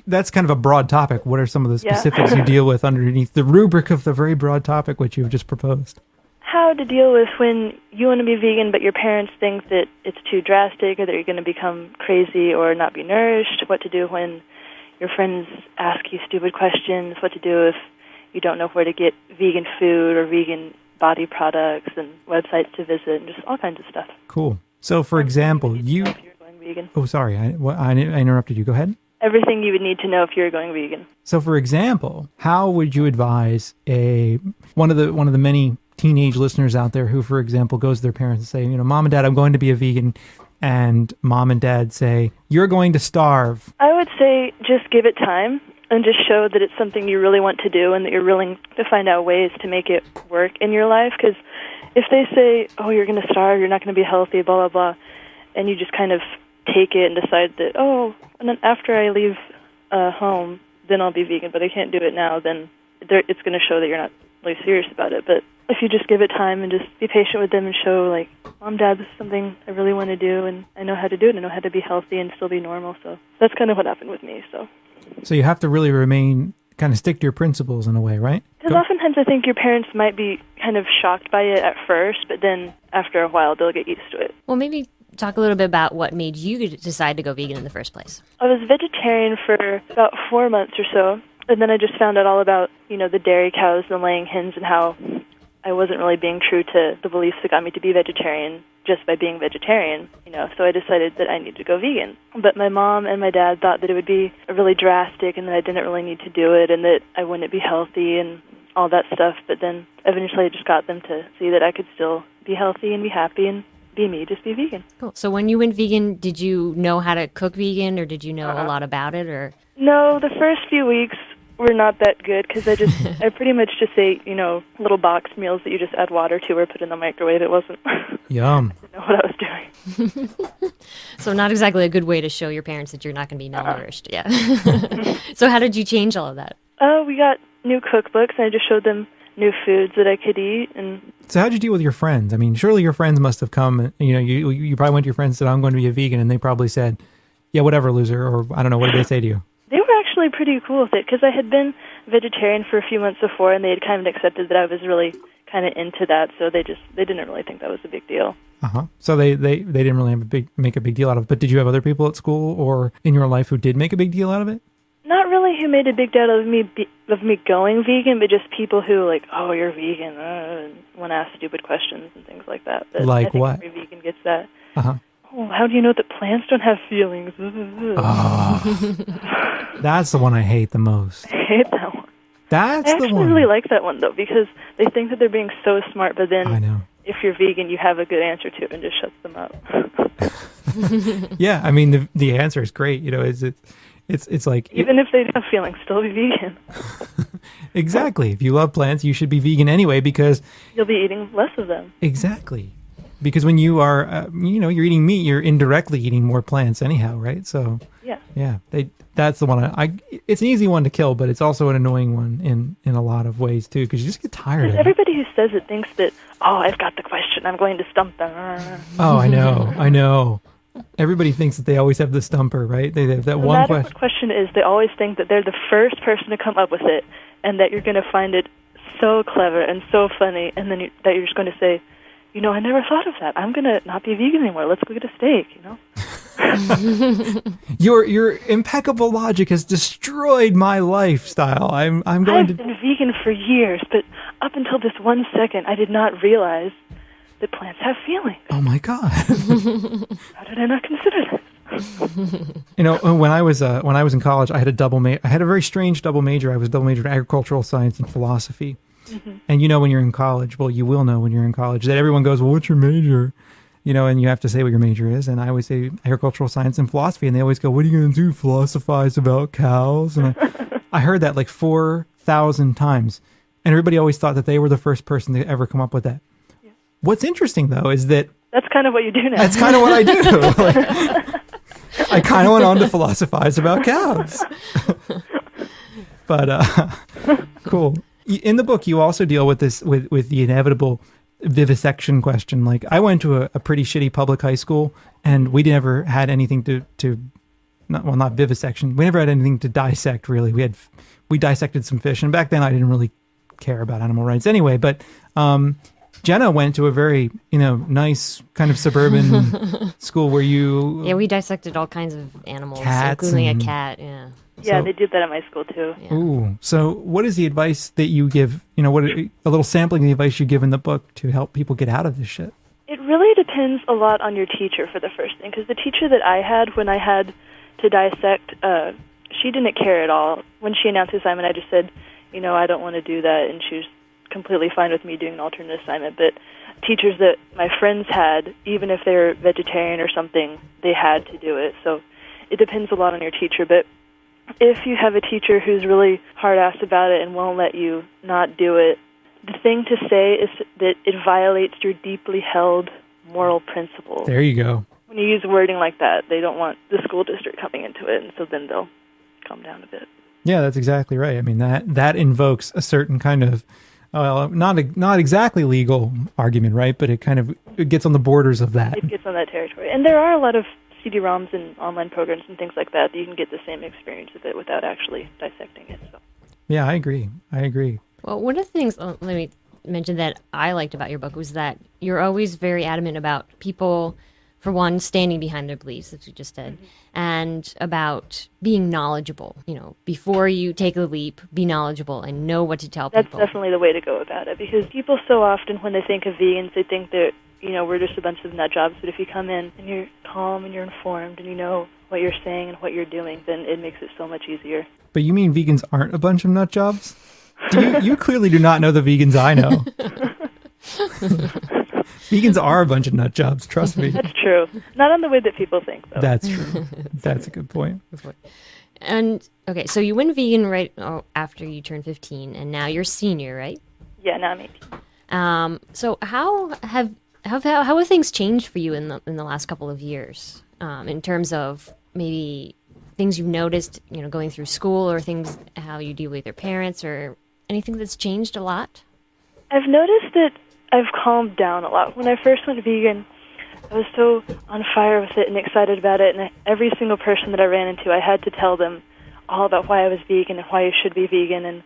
That's kind of a broad topic. What are some of the specifics you deal with underneath the rubric of the very broad topic which you've just proposed? How to deal with when you want to be vegan but your parents think that it's too drastic or that you're going to become crazy or not be nourished. What to do when your friends ask you stupid questions. What to do if you don't know where to get vegan food or vegan body products and websites to visit and just all kinds of stuff. Cool. So, for example, if you're going vegan. Oh, sorry. I interrupted you. Go ahead. Everything you would need to know if you're going vegan. So, for example, how would you advise one of the many teenage listeners out there who, for example, goes to their parents and say, Mom and Dad, I'm going to be a vegan, and Mom and Dad say, you're going to starve? I would say just give it time and just show that it's something you really want to do and that you're willing to find out ways to make it work in your life. Because if they say, oh, you're going to starve, you're not going to be healthy, blah, blah, blah, and you just kind of take it and decide that, oh, and then after I leave home, then I'll be vegan, but I can't do it now, then it's going to show that you're not really serious about it. But if you just give it time and just be patient with them and show, like, Mom, Dad, this is something I really want to do, and I know how to do it, and I know how to be healthy and still be normal. So that's kind of what happened with me. So you have to really stick to your principles in a way, right? Because oftentimes I think your parents might be kind of shocked by it at first, but then after a while they'll get used to it. Well, maybe talk a little bit about what made you decide to go vegan in the first place. I was vegetarian for about 4 months or so, and then I just found out all about, the dairy cows and the laying hens and how I wasn't really being true to the beliefs that got me to be vegetarian, just by being vegetarian, so I decided that I needed to go vegan. But my mom and my dad thought that it would be really drastic and that I didn't really need to do it and that I wouldn't be healthy and all that stuff. But then eventually I just got them to see that I could still be healthy and be happy and be me, just be vegan. Cool. So when you went vegan, did you know how to cook vegan, or did you know a lot about it? Or No, the first few weeks were not that good because I pretty much just ate, little box meals that you just add water to or put in the microwave. It wasn't. Yum. I didn't know what I was doing. So not exactly a good way to show your parents that you're not going to be malnourished. Yeah. So how did you change all of that? We got new cookbooks, and I just showed them new foods that I could eat. And So how'd you deal with your friends? I mean, surely your friends must have come, you probably went to your friends and said, I'm going to be a vegan, and they probably said, yeah, whatever, loser, or I don't know, what did they say to you? They were actually pretty cool with it because I had been vegetarian for a few months before, and they had kind of accepted that I was really kind of into that, so they didn't really think that was a big deal. So they didn't really make a big deal out of it. But did you have other people at school or in your life who did make a big deal out of it? Not really who made a big deal of me going vegan, but just people who like, oh, you're vegan, and want to ask stupid questions and things like that. But like I think what? Every vegan gets that. Uh-huh. Oh, how do you know that plants don't have feelings? That's the one I hate the most. I hate that one. That's I the actually one. really like that one, though, because they think that they're being so smart, but then I know. if you're vegan, you have a good answer to it and just shuts them up. Yeah, I mean, the answer is great. It's like... Even if they have feelings, still be vegan. Exactly. If you love plants, you should be vegan anyway because... You'll be eating less of them. Exactly. Because when you are, you're eating meat, you're indirectly eating more plants anyhow, right? So... Yeah. That's the one. It's an easy one to kill, but it's also an annoying one in a lot of ways too, because you just get tired of it. Everybody who says it thinks that, oh, I've got the question, I'm going to stump them. Oh, I know. Everybody thinks that they always have the stumper, right? They have that one question. No matter what question is, they always think that they're the first person to come up with it, and that you're going to find it so clever and so funny, and then that you're just going to say, I never thought of that. I'm going to not be vegan anymore. Let's go get a steak, Your impeccable logic has destroyed my lifestyle. I've been vegan for years, but up until this 1 second, I did not realize that plants have feelings. Oh my God! How did I not consider this? When I was in college, I had I had a very strange double major. I was double majored in agricultural science and philosophy. Mm-hmm. And when you're in college, well, you will know when you're in college that everyone goes, well, what's your major? And you have to say what your major is. And I always say agricultural science and philosophy. And they always go, what are you going to do? Philosophize about cows? And I heard that like 4,000 times. And everybody always thought that they were the first person to ever come up with that. Yeah. What's interesting, though, is that... That's kind of what you do now. That's kind of what I do. I kind of went on to philosophize about cows. But, cool. In the book, you also deal with this, with the inevitable vivisection question. Like, I went to a pretty shitty public high school, and we never had anything not vivisection. We never had anything to dissect, really. We dissected some fish, and back then I didn't really care about animal rights anyway. But Jenna went to a very, nice kind of suburban school where you... Yeah, we dissected all kinds of animals, cats including a cat, yeah. Yeah, they did that at my school, too. Yeah. Ooh. So what is the advice that you give, what a little sampling of the advice you give in the book to help people get out of this shit? It really depends a lot on your teacher for the first thing, because the teacher that I had when I had to dissect, she didn't care at all. When she announced the assignment, I just said, I don't want to do that, and she was completely fine with me doing an alternate assignment. But teachers that my friends had, even if they were vegetarian or something, they had to do it. So it depends a lot on your teacher, but if you have a teacher who's really hard-assed about it and won't let you not do it, the thing to say is that it violates your deeply held moral principles. There you go. When you use wording like that, they don't want the school district coming into it, and so then they'll calm down a bit. Yeah, that's exactly right. I mean, that invokes a certain kind of, not exactly legal argument, right? But it gets on the borders of that. It gets on that territory. And there are a lot of CD-ROMs and online programs and things like that you can get the same experience with it without actually dissecting it. So. Yeah, I agree. Well, one of the things, let me mention that I liked about your book was that you're always very adamant about people, for one, standing behind their beliefs, as you just said, and about being knowledgeable. Before you take a leap, be knowledgeable and know what to tell people. That's definitely the way to go about it, because people so often, when they think of vegans, they think that we're just a bunch of nut jobs, but if you come in and you're calm and you're informed and you know what you're saying and what you're doing, then it makes it so much easier. But you mean vegans aren't a bunch of nut jobs? You clearly do not know the vegans I know. Vegans are a bunch of nut jobs, trust me. That's true. Not on the way that people think, though. That's true. That's a good point. And, okay, so you went vegan right after you turned 15, and now you're senior, right? Yeah, now I'm 18. So how have things changed for you in the last couple of years, in terms of maybe things you've noticed, going through school, or things, how you deal with your parents, or anything that's changed a lot? I've noticed that I've calmed down a lot. When I first went vegan, I was so on fire with it and excited about it, and every single person that I ran into, I had to tell them all about why I was vegan and why you should be vegan, and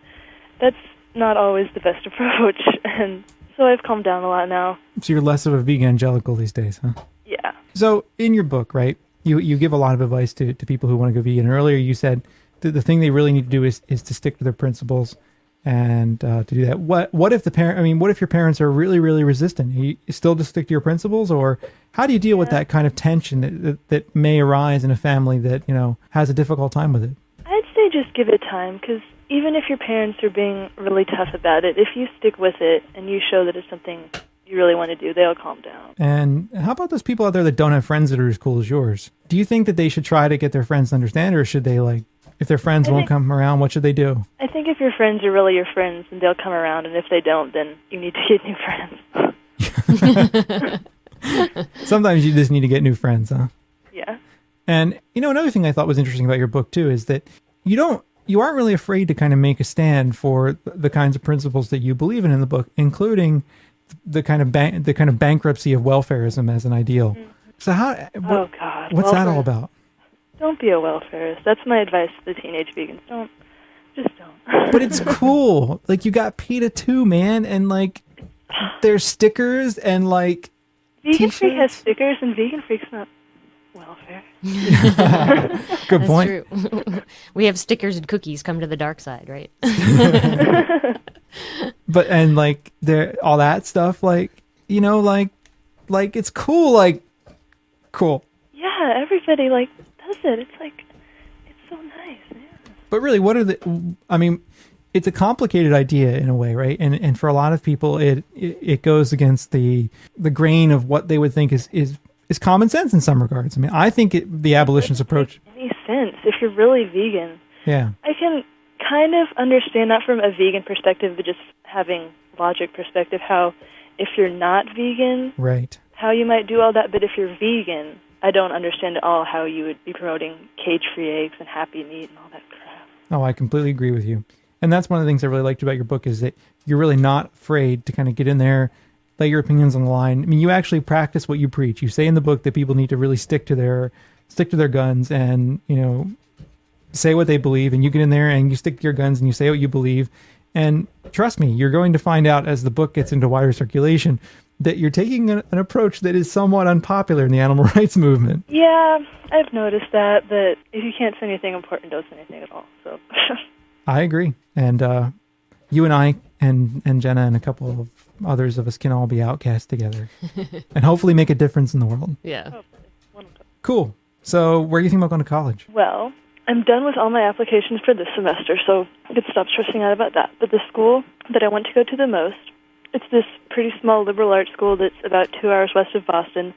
that's not always the best approach, and so I've calmed down a lot now. So you're less of a vegan evangelical these days, huh? Yeah. So in your book, right, you give a lot of advice to people who want to go vegan. Earlier you said the thing they really need to do is to stick to their principles. And to do that, what if what if your parents are really, really resistant? You still just stick to your principles, or how do you deal with that kind of tension that may arise in a family that has a difficult time with it? I'd say just give it time, because even if your parents are being really tough about it, if you stick with it and you show that it's something you really want to do, they'll calm down. And how about those people out there that don't have friends that are as cool as yours? Do you think that they should try to get their friends to understand, or should they if their friends won't come around, what should they do? I think if your friends are really your friends, then they'll come around, and if they don't, then you need to get new friends. Sometimes you just need to get new friends, huh? Yeah. And, another thing I thought was interesting about your book, too, is that you aren't really afraid to kind of make a stand for the kinds of principles that you believe in the book, including the kind of bankruptcy of welfarism as an ideal. Mm-hmm. So oh, God. What's that all about? Don't be a welfarist. That's my advice to the teenage vegans. Just don't. But it's cool. You got PETA too, man. And there's stickers and Vegan t-shirts. Freak has stickers and Vegan Freak's not welfare. Good point. That's true. We have stickers and cookies. Come to the dark side, right? But there all that stuff, it's cool, cool. Yeah, everybody does it. It's it's so nice. Yeah. But really, what are it's a complicated idea in a way, right? And for a lot of people, it goes against the grain of what they would think is common sense in some regards. I think the abolitionist approach. Any sense if you're really vegan? Yeah. I can kind of understand that from a vegan perspective, but just having logic perspective, how if you're not vegan, right, how you might do all that. But if you're vegan, I don't understand at all how you would be promoting cage-free eggs and happy meat and all that crap. Oh, I completely agree with you. And that's one of the things I really liked about your book, is that you're really not afraid to kind of get in there, lay your opinions on the line. You actually practice what you preach. You say in the book that people need to really stick to their guns and, say what they believe, and you get in there and you stick to your guns and you say what you believe. And trust me, you're going to find out as the book gets into wider circulation that you're taking an approach that is somewhat unpopular in the animal rights movement. Yeah, I've noticed that, but if you can't say anything important, don't say anything at all. So I agree. And you and I and Jenna and a couple of others of us can all be outcast together and hopefully make a difference in the world. Yeah. Cool. So where do you think about going to college? Well, I'm done with all my applications for this semester, so I could stop stressing out about that. But the school that I want to go to the most, it's this pretty small liberal arts school that's about 2 hours west of Boston,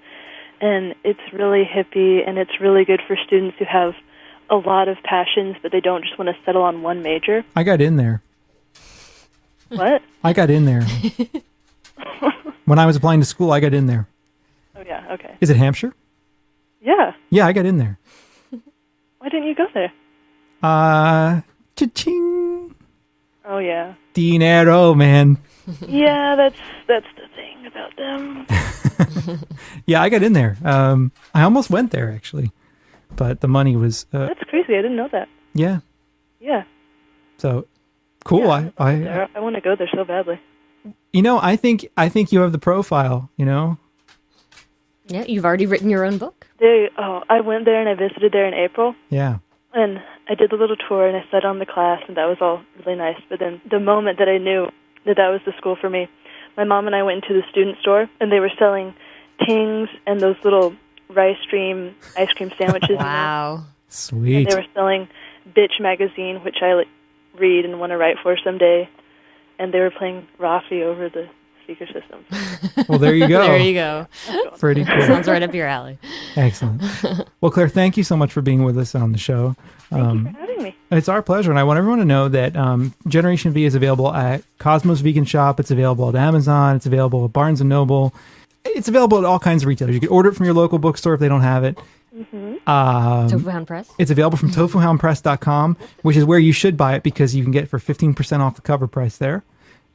and it's really hippie, and it's really good for students who have a lot of passions, but they don't just want to settle on one major. I got in there. What? I got in there. When I was applying to school, I got in there. Oh, yeah, okay. Is it Hampshire? Yeah. Yeah, I got in there. Why didn't you go there? Cha-ching. Oh, yeah. Dinero, man. Yeah, that's the thing about them. Yeah, I got in there. I almost went there, actually. But the money was... That's crazy. I didn't know that. Yeah. Yeah. So, cool. Yeah, I want to go there so badly. I think you have the profile, Yeah, you've already written your own book. I went there and I visited there in April. Yeah. And I did the little tour and I sat on the class and that was all really nice. But then the moment that I knew that was the school for me, my mom and I went into the student store and they were selling tings and those little rice stream ice cream sandwiches. Wow. Sweet. And they were selling Bitch magazine, which I read and want to write for someday. And they were playing Rafi over the speaker system. Well, there you go. There you go. Pretty cool. Sounds right up your alley. Excellent. Well, Claire, thank you so much for being with us on the show. Thank you for having me. It's our pleasure, and I want everyone to know that Generation V is available at Cosmos Vegan Shop. It's available at Amazon. It's available at Barnes & Noble. It's available at all kinds of retailers. You can order it from your local bookstore if they don't have it. Tofu Hound Press. It's available from tofuhoundpress.com, which is where you should buy it because you can get it for 15% off the cover price there.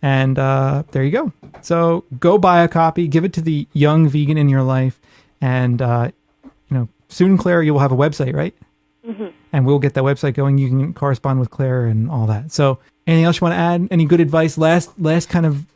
And there you go. So go buy a copy, give it to the young vegan in your life, and soon, Claire, you will have a website, right? And we'll get that website going. You can correspond with Claire and all that. So anything else you want to add? Any good advice? Last kind of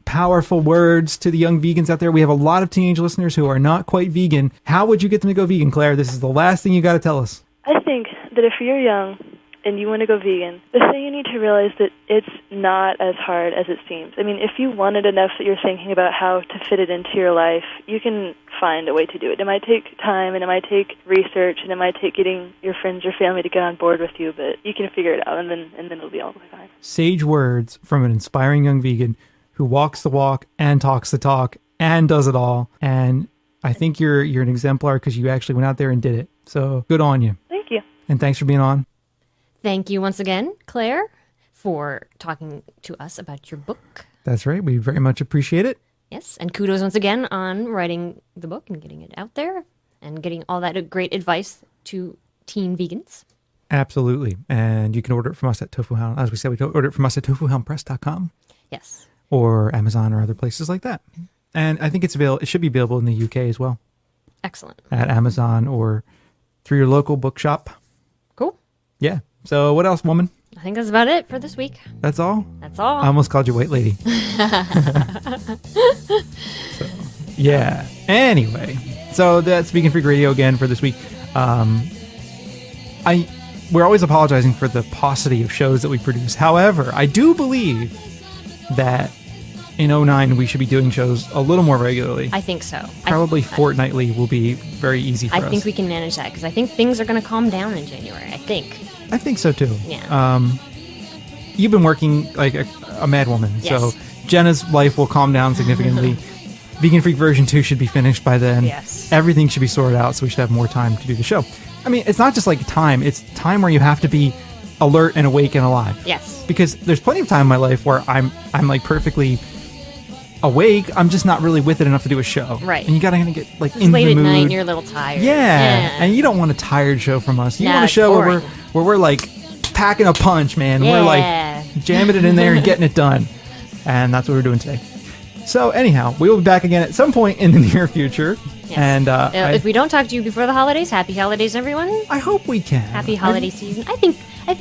powerful words to the young vegans out there. We have a lot of teenage listeners who are not quite vegan. How would you get them to go vegan, Claire? This is the last thing you got to tell us. I think that if you're young and you want to go vegan, the thing you need to realize that it's not as hard as it seems. I mean, if you want it enough that you're thinking about how to fit it into your life, you can find a way to do it. It might take time, and it might take research, and it might take getting your friends or family to get on board with you, but you can figure it out, and then it'll be all fine. Sage words from an inspiring young vegan who walks the walk and talks the talk and does it all. And I think you're an exemplar because you actually went out there and did it. So good on you. Thank you. And thanks for being on. Thank you once again, Claire, for talking to us about your book. That's right. We very much appreciate it. Yes, and kudos once again on writing the book and getting it out there and getting all that great advice to teen vegans. Absolutely. And you can order it from us at Tofu Hound. As we said, we can order it from us at tofuhoundpress.com. Yes. Or Amazon or other places like that. And I think it should be available in the UK as well. Excellent. At Amazon or through your local bookshop. Cool. Yeah. So what else, woman? I think that's about it for this week. That's all? That's all. I almost called you white lady. So, yeah. Anyway, so that's Vegan Freak Radio again for this week. We're always apologizing for the paucity of shows that we produce. However, I do believe that in 2009 we should be doing shows a little more regularly. I think so. Probably fortnightly will be very easy for us. I think we can manage that because I think things are going to calm down in January. I think so too. Yeah. You've been working like a mad woman, yes. So Jenna's life will calm down significantly. Vegan Freak version 2 should be finished by then. Yes. Everything should be sorted out, so we should have more time to do the show. I mean, it's not just like time; it's time where you have to be alert and awake and alive. Yes. Because there's plenty of time in my life where I'm like perfectly awake. I'm just not really with it enough to do a show. Right. And you gotta get like it's in late the at mood. night and you're a little tired. Yeah. And you don't want a tired show from us. You No, want a it's show boring. where we're like packing a punch, man. Yeah. We're like jamming it in there and getting it done. And that's what we're doing today. So anyhow, we will be back again at some point in the near future. Yes. And if we don't talk to you before the holidays, happy holidays, everyone. I hope we can. Happy holiday season. I think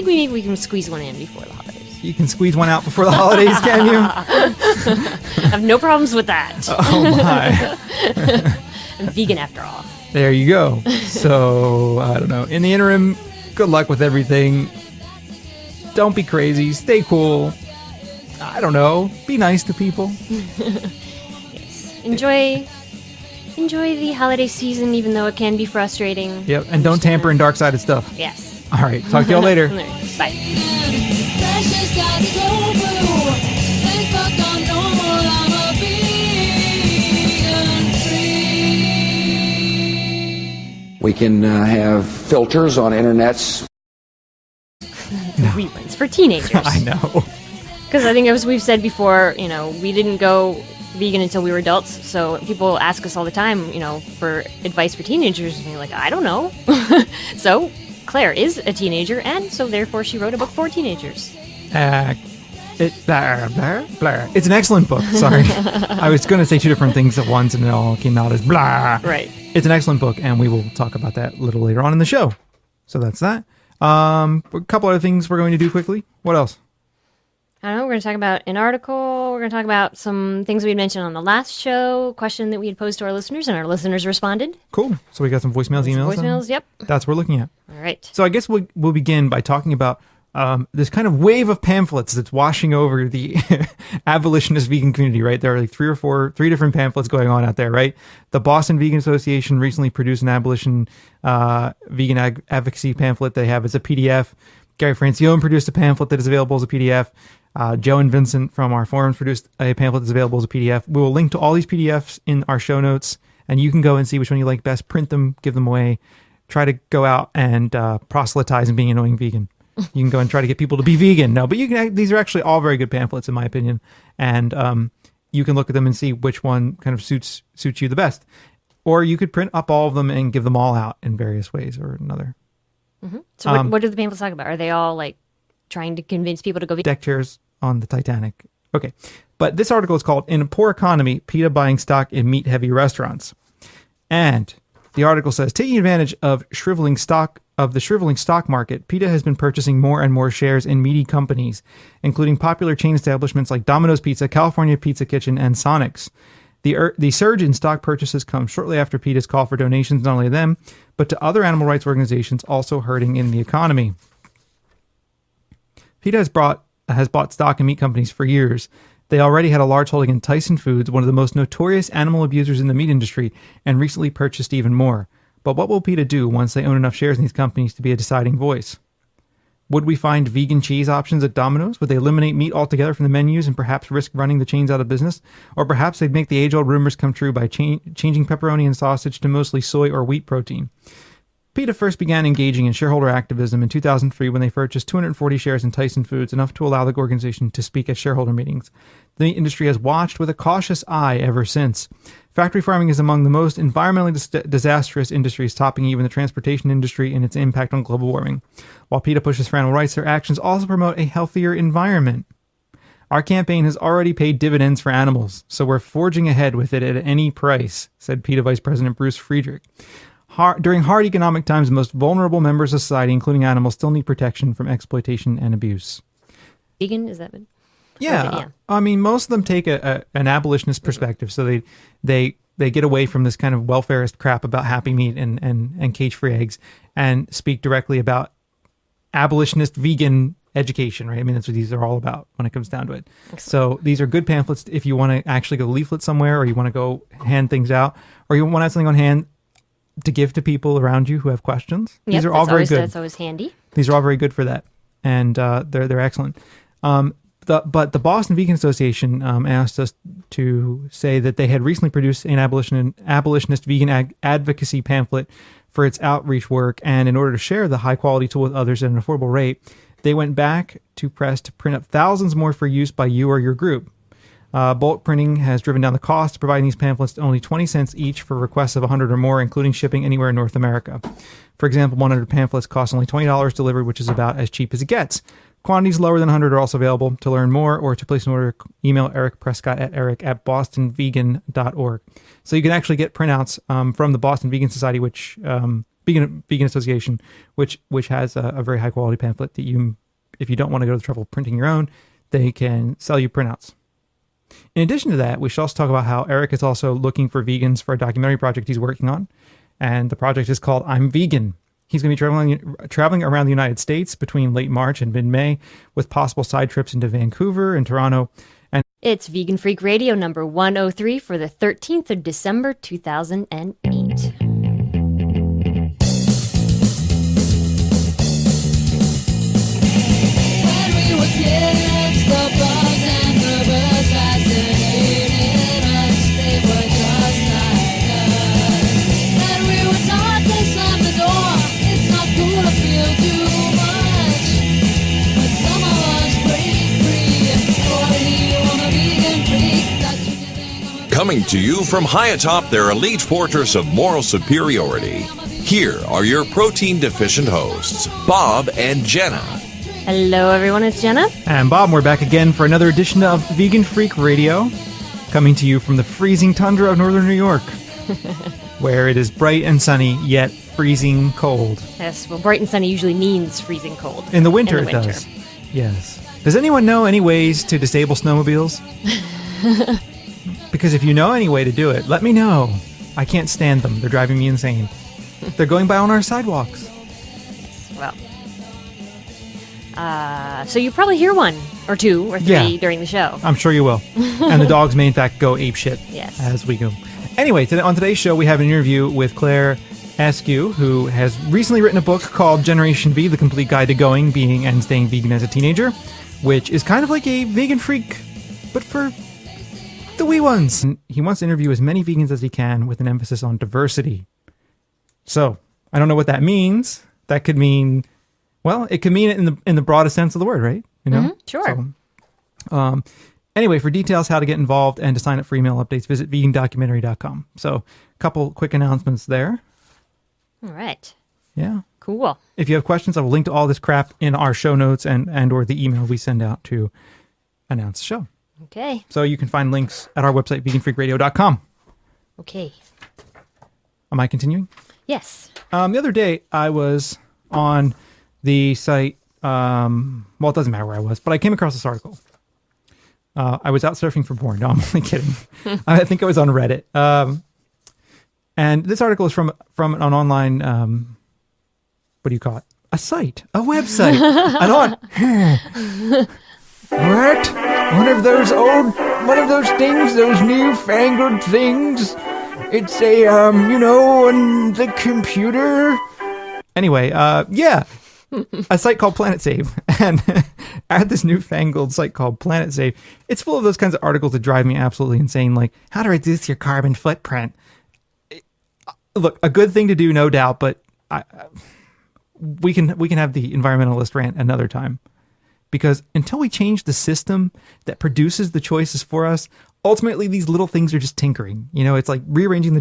we can squeeze one in before the holidays. You can squeeze one out before the holidays, can you? I have no problems with that. Oh my. I'm vegan after all. There you go. So, I don't know. In the interim, good luck with everything. Don't be crazy. Stay cool. I don't know. Be nice to people. Yes. Enjoy the holiday season, even though it can be frustrating. Yep. And don't tamper in dark-sided stuff. Yes. All right. Talk to y'all later. Bye. We can have filters on internets. Reruns for teenagers. I know. Because I think, as we've said before, we didn't go vegan until we were adults. So people ask us all the time, for advice for teenagers. And you're like, I don't know. So Claire is a teenager, and so therefore she wrote a book for teenagers. It's an excellent book. Sorry. I was going to say two different things at once, and it all came out as blah. Right. It's an excellent book, and we will talk about that a little later on in the show. So that's that. A couple other things we're going to do quickly. What else? I don't know. We're going to talk about an article. We're going to talk about some things we had mentioned on the last show, question that we had posed to our listeners, and our listeners responded. Cool. So we got some voicemails, emails. Yep. That's what we're looking at. All right. So I guess we'll begin by talking about this kind of wave of pamphlets that's washing over the abolitionist vegan community, right? There are like three different pamphlets going on out there, right? The Boston Vegan Association recently produced an abolition vegan advocacy pamphlet they have as a PDF. Gary Francione produced a pamphlet that is available as a PDF. Joe and Vincent from our forums produced a pamphlet that's available as a PDF. We will link to all these PDFs in our show notes, and you can go and see which one you like best, print them, give them away, try to go out and proselytize and being an annoying vegan. You can go and try to get people to be vegan. No, but these are actually all very good pamphlets in my opinion, and you can look at them and see which one kind of suits you the best. Or you could print up all of them and give them all out in various ways or another. Mm-hmm. So what do the pamphlets talk about? Are they all like trying to convince people to go vegan? Deck chairs on the Titanic. Okay. But this article is called In a Poor Economy, PETA Buying Stock in Meat-Heavy Restaurants. And the article says, taking advantage of the shriveling stock market, PETA has been purchasing more and more shares in meaty companies, including popular chain establishments like Domino's Pizza, California Pizza Kitchen, and Sonic's. The surge in stock purchases comes shortly after PETA's call for donations not only to them, but to other animal rights organizations also hurting in the economy. PETA has bought stock in meat companies for years. They already had a large holding in Tyson Foods, one of the most notorious animal abusers in the meat industry, and recently purchased even more. But what will PETA do once they own enough shares in these companies to be a deciding voice? Would we find vegan cheese options at Domino's? Would they eliminate meat altogether from the menus and perhaps risk running the chains out of business? Or perhaps they'd make the age-old rumors come true by changing pepperoni and sausage to mostly soy or wheat protein. PETA first began engaging in shareholder activism in 2003 when they purchased 240 shares in Tyson Foods, enough to allow the organization to speak at shareholder meetings. The meat industry has watched with a cautious eye ever since. Factory farming is among the most environmentally disastrous industries, topping even the transportation industry in its impact on global warming. While PETA pushes for animal rights, their actions also promote a healthier environment. Our campaign has already paid dividends for animals, so we're forging ahead with it at any price, said PETA Vice President Bruce Friedrich. During hard economic times, the most vulnerable members of society, including animals, still need protection from exploitation and abuse. Vegan, is that it? Yeah. I mean, most of them take an abolitionist perspective, so they get away from this kind of welfarist crap about happy meat and cage-free eggs and speak directly about abolitionist vegan education, right? I mean, that's what these are all about when it comes down to it. Excellent. So these are good pamphlets if you want to actually go leaflet somewhere, or you want to go hand things out, or you want to have something on hand to give to people around you who have questions. Yep, these are all very good. That's always handy. These are all very good for that, and they're excellent. But the Boston Vegan Association asked us to say that they had recently produced an abolitionist vegan advocacy pamphlet for its outreach work, and in order to share the high-quality tool with others at an affordable rate, they went back to press to print up thousands more for use by you or your group. Bulk printing has driven down the cost of providing these pamphlets to only 20 cents each for requests of 100 or more, including shipping anywhere in North America. For example, 100 pamphlets cost only $20 delivered, which is about as cheap as it gets. Quantities lower than 100 are also available. To learn more or to place an order, email Eric Prescott at eric@bostonvegan.org. So you can actually get printouts from the Boston Vegan Society, which Vegan Association, which has a very high quality pamphlet that you, if you don't want to go to the trouble of printing your own, they can sell you printouts. In addition to that, we should also talk about how Eric is also looking for vegans for a documentary project he's working on. And the project is called I'm Vegan. He's going to be traveling around the United States between late March and mid-May, with possible side trips into Vancouver and Toronto. And it's Vegan Freak Radio number 103 for the 13th of December, 2008. Coming to you from high atop their elite fortress of moral superiority, here are your protein-deficient hosts, Bob and Jenna. Hello, everyone. It's Jenna. And Bob, we're back again for another edition of Vegan Freak Radio, coming to you from the freezing tundra of northern New York, where it is bright and sunny, yet freezing cold. Yes, well, bright and sunny usually means freezing cold. In the winter, it does. Yes. Does anyone know any ways to disable snowmobiles? Because if you know any way to do it, let me know. I can't stand them. They're driving me insane. They're going by on our sidewalks. Well, So you probably hear one or two or three during the show. I'm sure you will. And the dogs may in fact go apeshit as we go. Anyway, on today's show we have an interview with Claire Askew, who has recently written a book called Generation V, The Complete Guide to Going, Being, and Staying Vegan as a Teenager, which is kind of like a vegan freak, but for the wee ones. And he wants to interview as many vegans as he can with an emphasis on diversity. So, I don't know what that means. That could mean... Well, it could mean it in the broadest sense of the word, right? You know? Sure. So, anyway, for details how to get involved and to sign up for email updates, visit vegandocumentary.com. So, a couple quick announcements there. All right. Yeah. Cool. If you have questions, I will link to all this crap in our show notes and or the email we send out to announce the show. Okay. So you can find links at our website, veganfreakradio.com. Okay. Am I continuing? Yes. The other day, I was on the site, well, it doesn't matter where I was, but I came across this article. I was out surfing for porn. No, I'm only kidding. I think I was on Reddit. And this article is from an online, what do you call it? A site, a website. What? One of those things, those newfangled things. It's a, on the computer. Anyway, yeah. A site called Planet Save, and at this newfangled site called Planet Save, it's full of those kinds of articles that drive me absolutely insane, like how to reduce your carbon footprint. Look, a good thing to do, no doubt, but we can have the environmentalist rant another time, because until we change the system that produces the choices for us, ultimately these little things are just tinkering. You know, it's like rearranging the